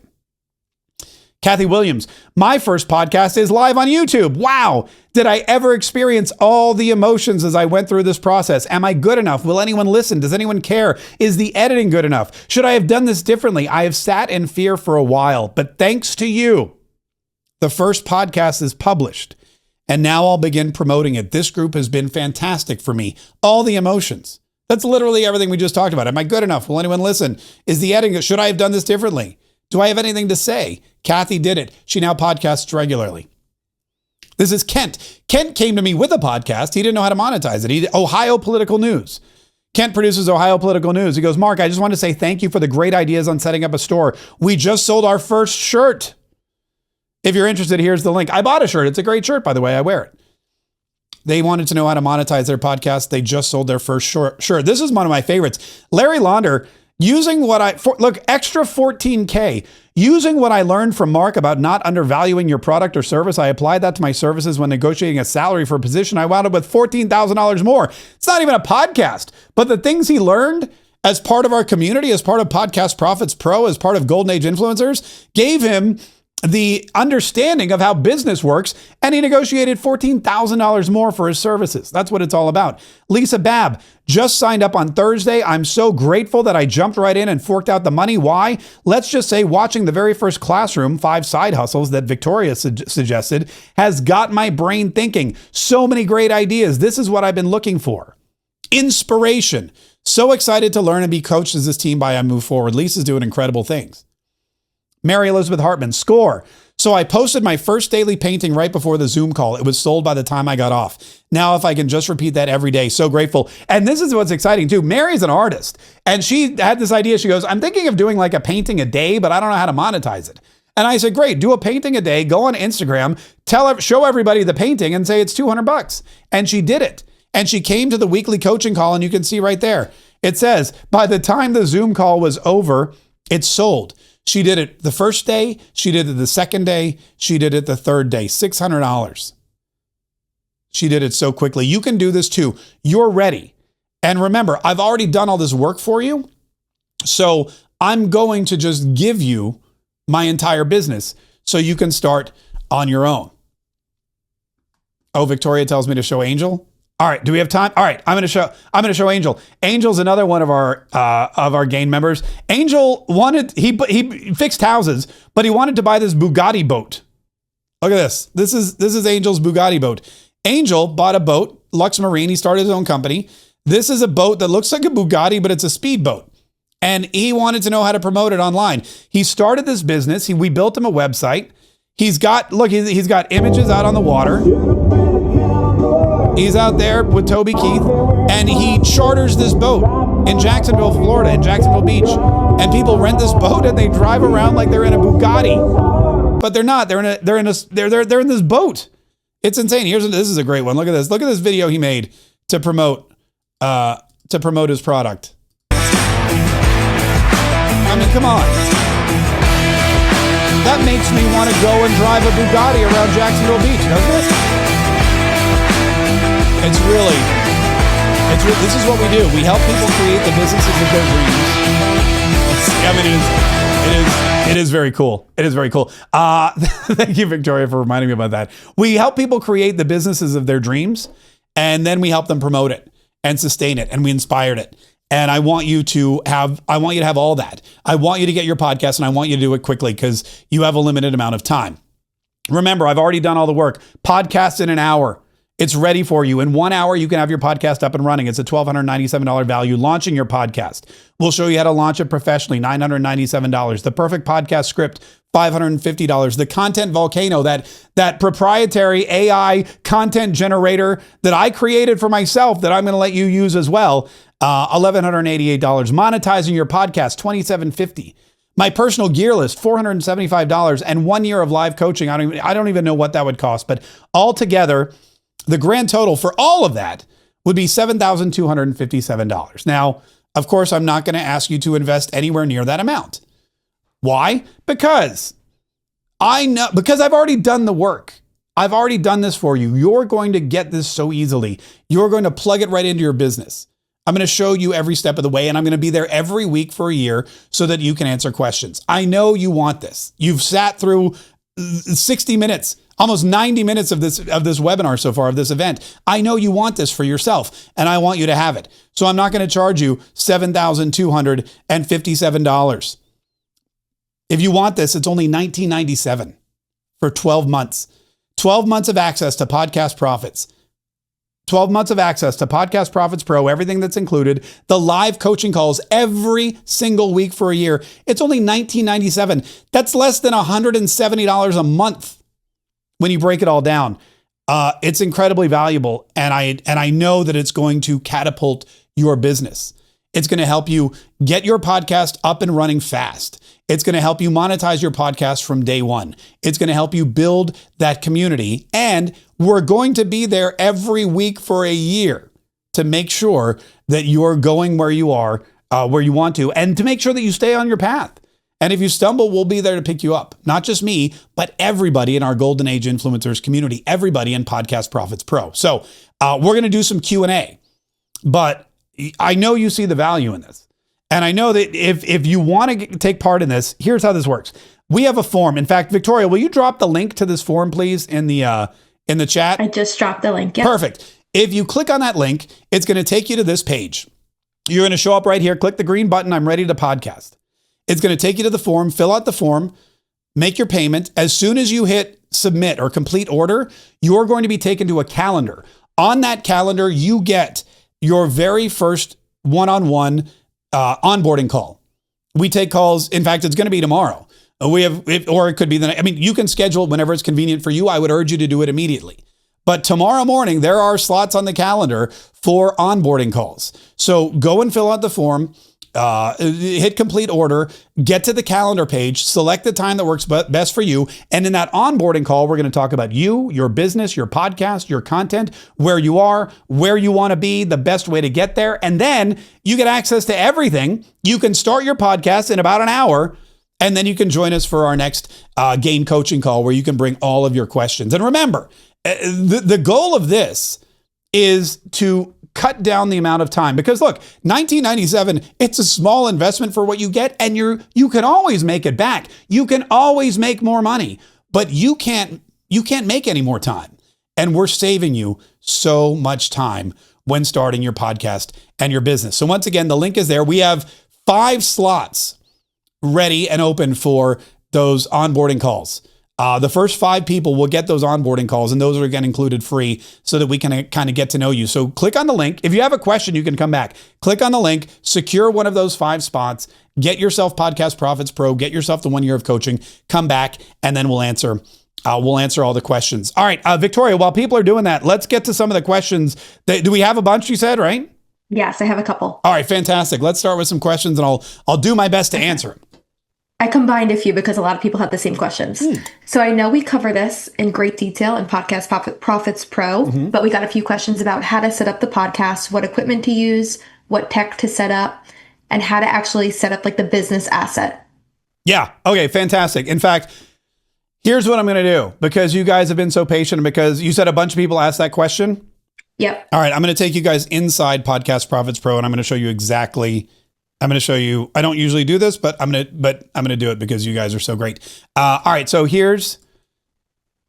Kathy Williams, my first podcast is live on YouTube. Wow. Did I ever experience all the emotions as I went through this process? Am I good enough? Will anyone listen? Does anyone care? Is the editing good enough? Should I have done this differently? I have sat in fear for a while, but thanks to you, the first podcast is published, and now I'll begin promoting it. This group has been fantastic for me. All the emotions. That's literally everything we just talked about. Am I good enough? Will anyone listen? Is the editing, should I have done this differently? Do I have anything to say? Kathy did it. She now podcasts regularly. This is Kent. Kent came to me with a podcast. He didn't know how to monetize it. Ohio Political News. Kent produces Ohio Political News. He goes, Mark, I just want to say thank you for the great ideas on setting up a store. We just sold our first shirt. If you're interested, here's the link. I bought a shirt. It's a great shirt, by the way. I wear it. They wanted to know how to monetize their podcast. They just sold their first shirt. This is one of my favorites. Larry Launder Using what extra 14K. Using what I learned from Mark about not undervaluing your product or service, I applied that to my services when negotiating a salary for a position. I wound up with $14,000 more. It's not even a podcast, but the things he learned as part of our community, as part of Podcast Profits Pro, as part of Golden Age Influencers, gave him the understanding of how business works, and he negotiated $14,000 more for his services. That's what it's all about. Lisa Babb just signed up on Thursday. I'm so grateful that I jumped right in and forked out the money. Why? Let's just say watching the very first classroom, 5 side hustles that Victoria suggested, has got my brain thinking. So many great ideas. This is what I've been looking for. Inspiration. So excited to learn and be coached as this team by I Move Forward. Lisa's doing incredible things. Mary Elizabeth Hartman, score. So I posted my first daily painting right before the Zoom call. It was sold by the time I got off. Now, if I can just repeat that every day, so grateful. And this is what's exciting too. Mary's an artist, and she had this idea. She goes, I'm thinking of doing like a painting a day, but I don't know how to monetize it. And I said, great, do a painting a day, go on Instagram, show everybody the painting and say it's $200. And she did it. And she came to the weekly coaching call, and you can see right there, it says, by the time the Zoom call was over, it's sold. She did it the first day. She did it the second day. She did it the third day. $600. She did it so quickly. You can do this too. You're ready. And remember, I've already done all this work for you. So I'm going to just give you my entire business so you can start on your own. Oh, Victoria tells me to show Angel. All right. Do we have time? All right. I'm going to show Angel. Angel's another one of our Gain members. Angel he fixed houses, but he wanted to buy this Bugatti boat. Look at this. This is Angel's Bugatti boat. Angel bought a boat, Lux Marine. He started his own company. This is a boat that looks like a Bugatti, but it's a speedboat. And he wanted to know how to promote it online. He started this business. We built him a website. He's got images out on the water. He's out there with Toby Keith, and he charters this boat in Jacksonville, Florida, in Jacksonville Beach. And people rent this boat and they drive around like they're in a Bugatti, but they're not. They're in this boat. It's insane. This is a great one. Look at this. Look at this video he made to promote his product. I mean, come on. That makes me want to go and drive a Bugatti around Jacksonville Beach, doesn't it? This is what we do. We help people create the businesses of their dreams. It is very cool. It is very cool. Thank you, Victoria, for reminding me about that. We help people create the businesses of their dreams, and then we help them promote it and sustain it, and we inspired it. And I want you to have all that. I want you to get your podcast, and I want you to do it quickly because you have a limited amount of time. Remember, I've already done all the work. Podcast in an hour. It's ready for you. In 1 hour, you can have your podcast up and running. It's a $1,297 value launching your podcast. We'll show you how to launch it professionally, $997. The perfect podcast script, $550. The content volcano, that proprietary AI content generator that I created for myself that I'm going to let you use as well, $1,188. Monetizing your podcast, $2,750. My personal gear list, $475, and 1 year of live coaching. I don't even know what that would cost, but altogether, the grand total for all of that would be $7,257. Now, of course, I'm not going to ask you to invest anywhere near that amount. Why? Because I've already done the work. I've already done this for you. You're going to get this so easily. You're going to plug it right into your business. I'm going to show you every step of the way, and I'm going to be there every week for a year so that you can answer questions. I know you want this. You've sat through 60 minutes, almost 90 minutes of this webinar so far, of this event. I know you want this for yourself, and I want you to have it. So I'm not going to charge you $7,257. If you want this, it's only $19.97 for 12 months. 12 months of access to Podcast Profits. 12 months of access to Podcast Profits Pro, everything that's included, the live coaching calls every single week for a year. It's only $19.97. That's less than $170 a month when you break it all down. It's incredibly valuable, and I know that it's going to catapult your business. It's going to help you get your podcast up and running fast. It's going to help you monetize your podcast from day one. It's going to help you build that community. And we're going to be there every week for a year to make sure that you're going where you are where you want to, and to make sure that you stay on your path. And if you stumble, we'll be there to pick you up. Not just me, but everybody in our Golden Age Influencers community, everybody in Podcast Profits Pro. So we're going to do some Q&A, but I know you see the value in this. And I know that if you want to take part in this, here's how this works. We have a form. In fact, Victoria, will you drop the link to this form, please, in the chat? I just dropped the link. Yep. Perfect. If you click on that link, it's going to take you to this page. You're going to show up right here. Click the green button. I'm ready to podcast. It's going to take you to the form, fill out the form, make your payment. As soon as you hit submit or complete order, you're going to be taken to a calendar. On that calendar, you get your very first one-on-one onboarding call. We take calls. In fact, it's going to be tomorrow. Or it could be the night. I mean, you can schedule it whenever it's convenient for you. I would urge you to do it immediately. But tomorrow morning, there are slots on the calendar for onboarding calls. So go and fill out the form. Hit complete order, get to the calendar page, select the time that works best for you. And in that onboarding call, we're going to talk about you, your business, your podcast, your content, where you are, where you want to be, the best way to get there. And then you get access to everything. You can start your podcast in about an hour, and then you can join us for our next Gain coaching call where you can bring all of your questions. And remember, the goal of this is to cut down the amount of time, because look, $19.97, it's a small investment for what you get, and you can always make it back. You can always make more money, but you can't make any more time. And we're saving you so much time when starting your podcast and your business. So once again, the link is there. We have 5 slots ready and open for those onboarding calls. The first 5 people will get those onboarding calls, and those are again included free so that we can kind of get to know you. So click on the link. If you have a question, you can come back. Click on the link, secure one of those 5 spots, get yourself Podcast Profits Pro, get yourself the 1 year of coaching, come back, and then we'll answer all the questions. All right, Victoria, while people are doing that, let's get to some of the questions. Do we have a bunch, you said, right? Yes, I have a couple. All right, fantastic. Let's start with some questions, and I'll do my best to answer them. I combined a few because a lot of people have the same questions. So I know we cover this in great detail in Podcast Profits Pro, but we got a few questions about how to set up the podcast, what equipment to use, what tech to set up, and how to actually set up like the business asset. Yeah. Okay. Fantastic. In fact, here's what I'm going to do, because you guys have been so patient and because you said a bunch of people asked that question. Yep. All right. I'm going to take you guys inside Podcast Profits Pro, and I'm going to show you exactly. I'm going to show you. I don't usually do this, but I'm going to do it because you guys are so great. All right. So here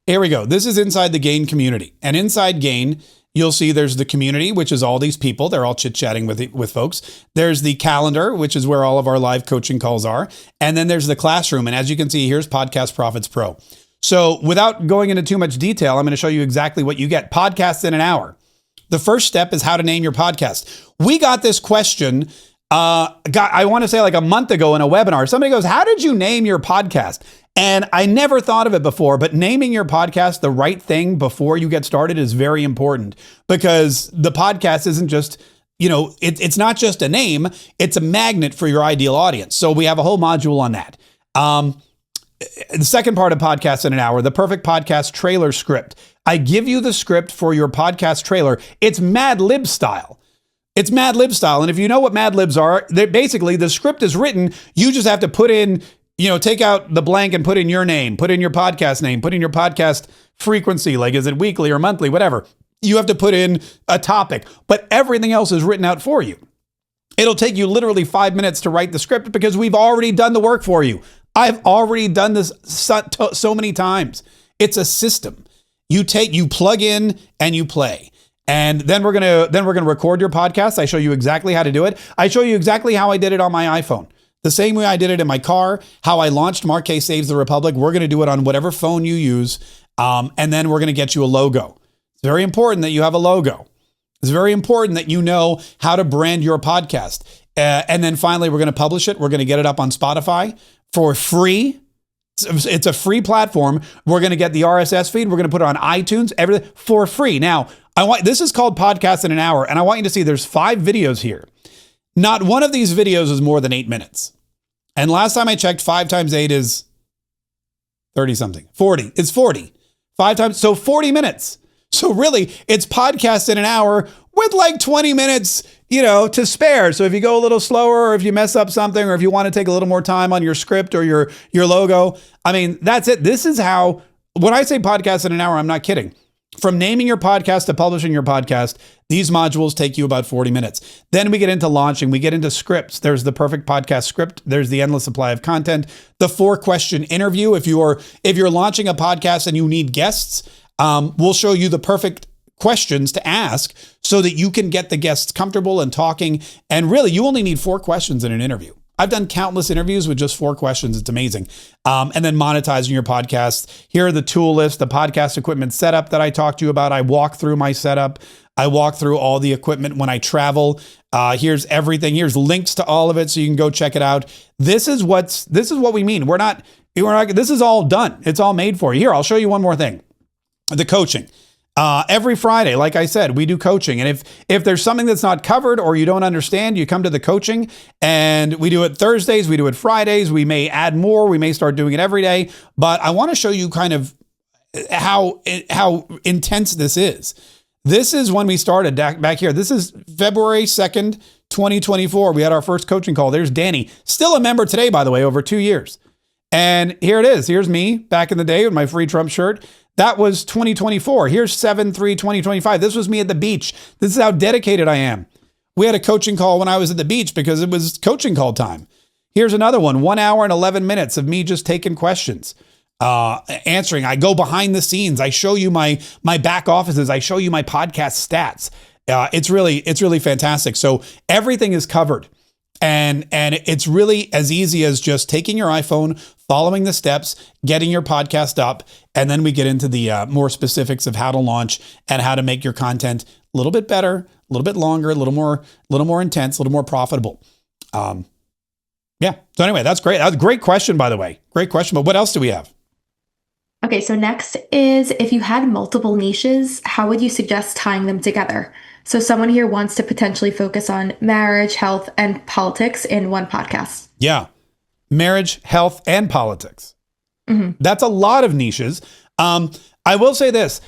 we go. This is inside the Gain community, and inside Gain, you'll see there's the community, which is all these people. They're all chit-chatting with folks. There's the calendar, which is where all of our live coaching calls are. And then there's the classroom. And as you can see, here's Podcast Profits Pro. So without going into too much detail, I'm going to show you exactly what you get. Podcasts in an hour. The first step is how to name your podcast. We got this question, I want to say like a month ago in a webinar. Somebody goes, how did you name your podcast? And I never thought of it before, but naming your podcast the right thing before you get started is very important, because the podcast isn't just, it's not just a name, it's a magnet for your ideal audience. So we have a whole module on that. The second part of Podcasts in an Hour, the perfect podcast trailer script. I give you the script for your podcast trailer. It's Mad Lib style. It's Mad Lib style. And if you know what Mad Libs are, they're basically the script is written. You just have to put in, take out the blank and put in your name, put in your podcast name, put in your podcast frequency. Like, is it weekly or monthly, whatever. You have to put in a topic, but everything else is written out for you. It'll take you literally 5 minutes to write the script because we've already done the work for you. I've already done this so many times. It's a system. You plug in and you play. And then we're gonna record your podcast. I show you exactly how to do it. I show you exactly how I did it on my iPhone. The same way I did it in my car, how I launched Marquez Saves the Republic. We're gonna do it on whatever phone you use. And then we're gonna get you a logo. It's very important that you have a logo. It's very important that you know how to brand your podcast. And then finally, we're gonna publish it. We're gonna get it up on Spotify for free. It's a free platform. We're gonna get the RSS feed. We're gonna put it on iTunes, everything for free. Now, this is called Podcasts in an Hour, and I want you to see there's 5 videos here. Not one of these videos is more than 8 minutes. And last time I checked, 5 times 8 is 30 something. 40. It's 40. 5 times, so 40 minutes. So really, it's Podcasts in an Hour with like 20 minutes to spare. So if you go a little slower, or if you mess up something, or if you want to take a little more time on your script or your logo, I mean, that's it. This is how, when I say podcast in an hour, I'm not kidding. From naming your podcast to publishing your podcast, these modules take you about 40 minutes. Then we get into launching, we get into scripts. There's the perfect podcast script. There's the endless supply of content, the 4-question interview. If you're launching a podcast and you need guests, we'll show you the perfect questions to ask so that you can get the guests comfortable and talking. And really, you only need 4 questions in an interview. I've done countless interviews with just 4 questions. It's amazing. And then monetizing your podcast. Here are the tool list, the podcast equipment setup that I talked to you about. I walk through my setup. I walk through all the equipment when I travel. Here's everything. Here's links to all of it, so you can go check it out. This is what we mean. We're not, this is all done. It's all made for you. Here, I'll show you one more thing. The coaching. Every Friday, like I said, we do coaching. And if there's something that's not covered or you don't understand, you come to the coaching, and we do it Thursdays, we do it Fridays. We may add more. We may start doing it every day. But I want to show you kind of how intense this is. This is when we started back here. This is February 2nd, 2024. We had our first coaching call. There's Danny, still a member today, by the way, over 2 years. And here it is. Here's me back in the day with my free Trump shirt. That was 2024. Here's 7/3/2025. This was me at the beach. This is how dedicated I am. We had a coaching call when I was at the beach because it was coaching call time. Here's another one, 1 hour and 11 minutes of me just taking questions, answering. I go behind the scenes. I show you my back offices. I show you my podcast stats. It's really fantastic. So everything is covered. And it's really as easy as just taking your iPhone, following the steps, getting your podcast up, and then we get into the more specifics of how to launch and how to make your content a little bit better, a little bit longer, a little more intense, a little more profitable. Yeah. So anyway, that's great. That was a great question, by the way. Great question. But what else do we have? Okay, so next is, if you had multiple niches, how would you suggest tying them together? So someone here wants to potentially focus on marriage, health, and politics in one podcast. Yeah. Marriage, health, and politics. Mm-hmm. That's a lot of niches. I will say this.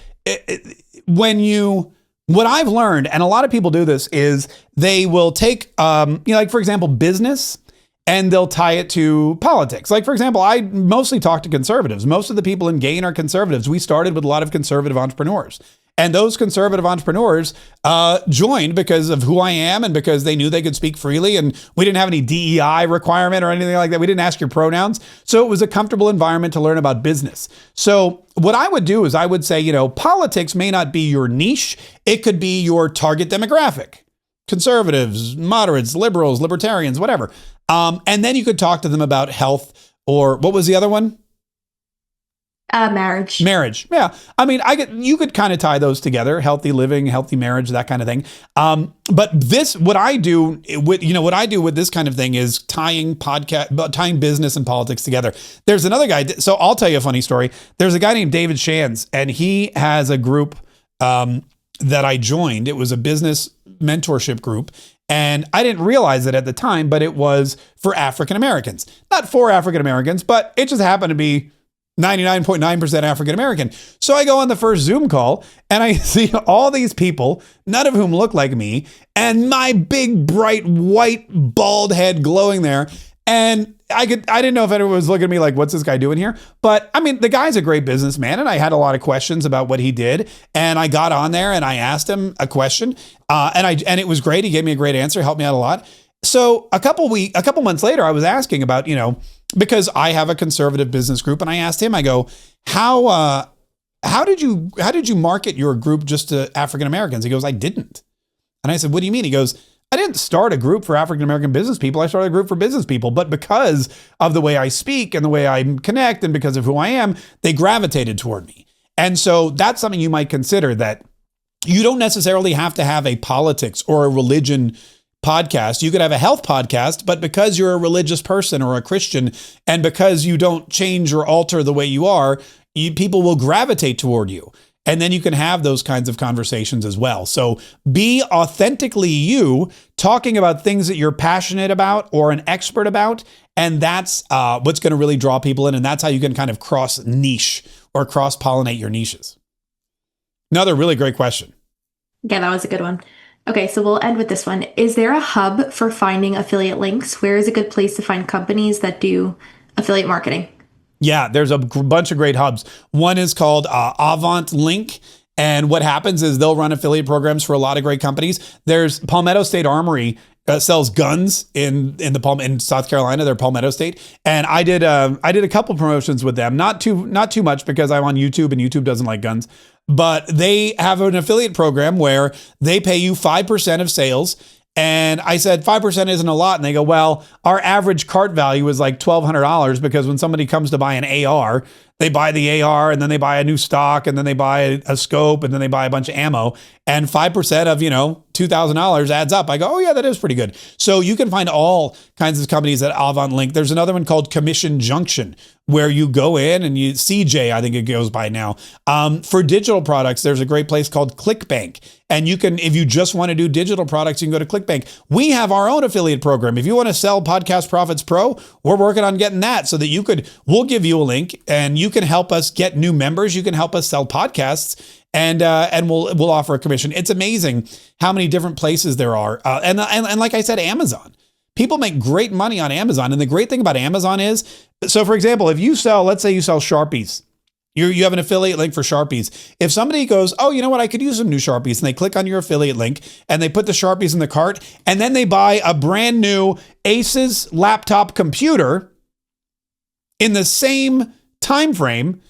What I've learned, and a lot of people do this, is they will take, like, for example, business, and they'll tie it to politics. Like, for example, I mostly talk to conservatives. Most of the people in Gain are conservatives. We started with a lot of conservative entrepreneurs. And those conservative entrepreneurs joined because of who I am and because they knew they could speak freely. And we didn't have any DEI requirement or anything like that. We didn't ask your pronouns. So it was a comfortable environment to learn about business. So what I would do is I would say, politics may not be your niche. It could be your target demographic. Conservatives, moderates, liberals, libertarians, whatever. And then you could talk to them about health, or what was the other one? Marriage. Marriage. Yeah. I mean, you could kind of tie those together: healthy living, healthy marriage, that kind of thing. But what I do with this kind of thing is tying business and politics together. There's another guy. So I'll tell you a funny story. There's a guy named David Shands, and he has a group, that I joined. It was a business mentorship group. And I didn't realize it at the time, but it was for African Americans. Not for African Americans, but it just happened to be 99.9% African American. So I go on the first Zoom call and I see all these people, none of whom look like me, and my big, bright, white, bald head glowing there. And I didn't know if anyone was looking at me like, what's this guy doing here? But I mean, the guy's a great businessman, and I had a lot of questions about what he did. And I got on there and I asked him a question, and it was great. He gave me a great answer, helped me out a lot. So a couple months later, I was asking about, because I have a conservative business group, and I asked him, I go, how did you market your group just to African Americans? He goes, I didn't. And I said, what do you mean? He goes, I didn't start a group for African American business people. I started a group for business people, but because of the way I speak and the way I connect and because of who I am, they gravitated toward me. And so that's something you might consider, that you don't necessarily have to have a politics or a religion podcast. You could have a health podcast, but because you're a religious person or a Christian, and because you don't change or alter the way you are, people will gravitate toward you. And then you can have those kinds of conversations as well. So be authentically you, talking about things that you're passionate about or an expert about. And that's what's going to really draw people in. And that's how you can kind of cross niche or cross pollinate your niches. Another really great question. Yeah, that was a good one. Okay, so we'll end with this one. Is there a hub for finding affiliate links? Where is a good place to find companies that do affiliate marketing? Yeah, there's a bunch of great hubs. One is called Avant Link. And what happens is they'll run affiliate programs for a lot of great companies. There's Palmetto State Armory sells guns in South Carolina. They're Palmetto State, and I did a couple promotions with them. Not too much because I'm on YouTube and YouTube doesn't like guns. But they have an affiliate program where they pay you 5% of sales. And I said, 5% isn't a lot. And they go, well, our average cart value is like $1,200 because when somebody comes to buy an AR, they buy the AR and then they buy a new stock and then they buy a scope and then they buy a bunch of ammo. And 5% of, $2,000 adds up. I go, oh yeah, that is pretty good. So you can find all kinds of companies at Avant Link. There's another one called Commission Junction where you go in and you CJ, I think it goes by now. For digital products, there's a great place called ClickBank. And you can, if you just want to do digital products, you can go to ClickBank. We have our own affiliate program. If you want to sell Podcast Profits Pro, we're working on getting that so that we'll give you a link and you can help us get new members. You can help us sell podcasts and we'll offer a commission. It's amazing how many different places there are. And like I said, Amazon. People make great money on Amazon. And the great thing about Amazon is, so for example, if you sell, let's say you sell Sharpies, you have an affiliate link for Sharpies. If somebody goes, oh, you know what, I could use some new Sharpies, and they click on your affiliate link and they put the Sharpies in the cart, and then they buy a brand new Asus laptop computer in the same time frame,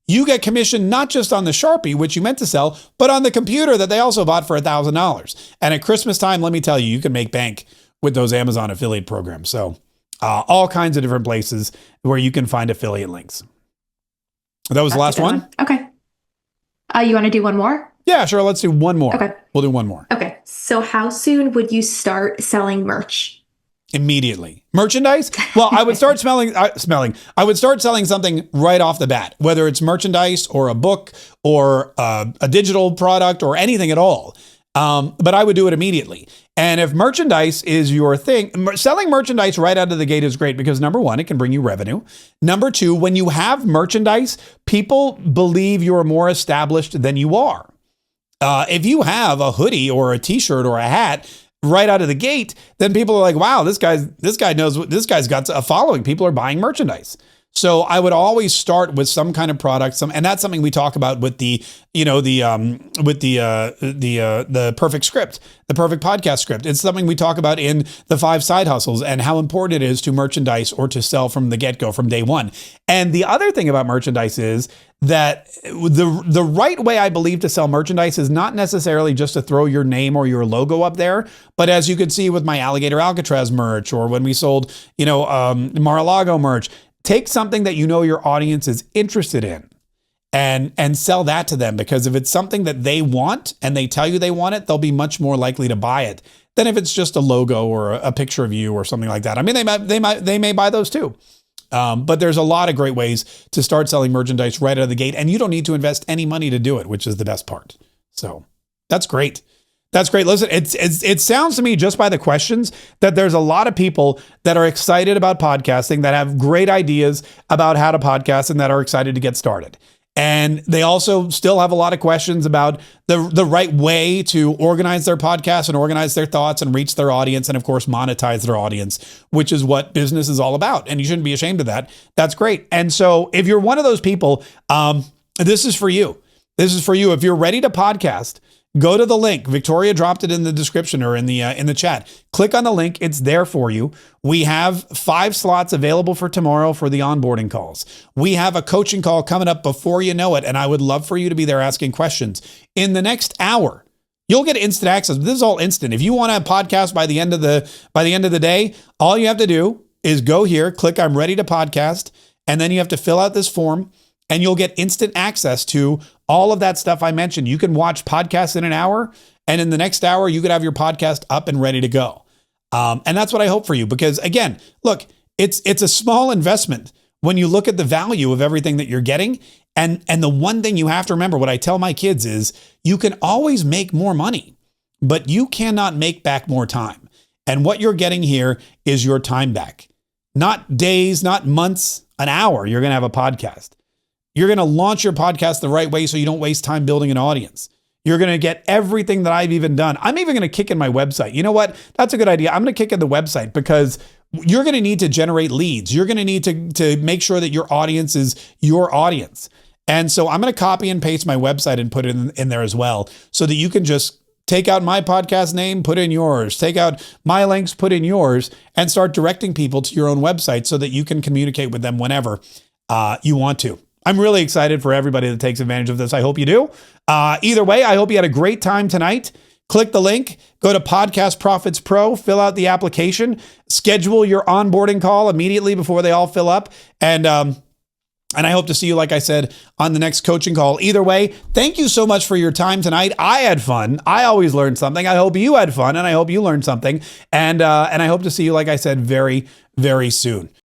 you get commission not just on the Sharpie, which you meant to sell, but on the computer that they also bought for $1,000. And at Christmas time, let me tell you, you can make bank with those Amazon affiliate programs. So all kinds of different places where you can find affiliate links. That was the last one? Okay. You want to do one more? Yeah, sure. Let's do one more. Okay. We'll do one more. Okay. So how soon would you start selling merch? Immediately. Merchandise? Well, I would start I would start selling something right off the bat, whether it's merchandise or a book or a digital product or anything at all. But I would do it immediately. And if merchandise is your thing, selling merchandise right out of the gate is great because number one, it can bring you revenue. Number two, when you have merchandise, people believe you're more established than you are. If you have a hoodie or a t-shirt or a hat right out of the gate, then people are like, wow, this guy knows, this guy's got a following. People are buying merchandise. So I would always start with some kind of product, and that's something we talk about with the perfect script, the perfect podcast script. It's something we talk about in the 5 side hustles and how important it is to merchandise or to sell from the get-go, from day one. And the other thing about merchandise is that the right way, I believe, to sell merchandise is not necessarily just to throw your name or your logo up there, but as you could see with my Alligator Alcatraz merch, or when we sold, Mar-a-Lago merch. Take something that you know your audience is interested in and sell that to them, because if it's something that they want and they tell you they want it, they'll be much more likely to buy it than if it's just a logo or a picture of you or something like that. I mean, they may buy those too. But there's a lot of great ways to start selling merchandise right out of the gate, and you don't need to invest any money to do it, which is the best part. So that's great. That's great. Listen, it sounds to me just by the questions that there's a lot of people that are excited about podcasting, that have great ideas about how to podcast and that are excited to get started. And they also still have a lot of questions about the right way to organize their podcast and organize their thoughts and reach their audience and, of course, monetize their audience, which is what business is all about. And you shouldn't be ashamed of that. That's great. And so if you're one of those people, this is for you. This is for you. If you're ready to podcast, go to the link. Victoria dropped it in the description or in the chat. Click on the link. It's there for you. We have 5 slots available for tomorrow for the onboarding calls. We have a coaching call coming up before you know it, and I would love for you to be there asking questions. In the next hour, you'll get instant access. This is all instant. If you want a podcast by the end of the day, all you have to do is go here, click I'm ready to podcast, and then you have to fill out this form. And you'll get instant access to all of that stuff I mentioned. You can watch podcasts in an hour, and in the next hour, you could have your podcast up and ready to go. And that's what I hope for you, because again, look, it's a small investment when you look at the value of everything that you're getting. And the one thing you have to remember, what I tell my kids is, you can always make more money, but you cannot make back more time. And what you're getting here is your time back. Not days, not months, an hour, you're going to have a podcast. You're going to launch your podcast the right way so you don't waste time building an audience. You're going to get everything that I've even done. I'm even going to kick in my website. You know what? That's a good idea. I'm going to kick in the website because you're going to need to generate leads. You're going to need to make sure that your audience is your audience. And so I'm going to copy and paste my website and put it in there as well so that you can just take out my podcast name, put in yours, take out my links, put in yours, and start directing people to your own website so that you can communicate with them whenever you want to. I'm really excited for everybody that takes advantage of this. I hope you do. Either way, I hope you had a great time tonight. Click the link, go to Podcast Profits Pro, fill out the application, schedule your onboarding call immediately before they all fill up. And I hope to see you, like I said, on the next coaching call. Either way, thank you so much for your time tonight. I had fun. I always learn something. I hope you had fun, and I hope you learned something. And I hope to see you, like I said, very, very soon.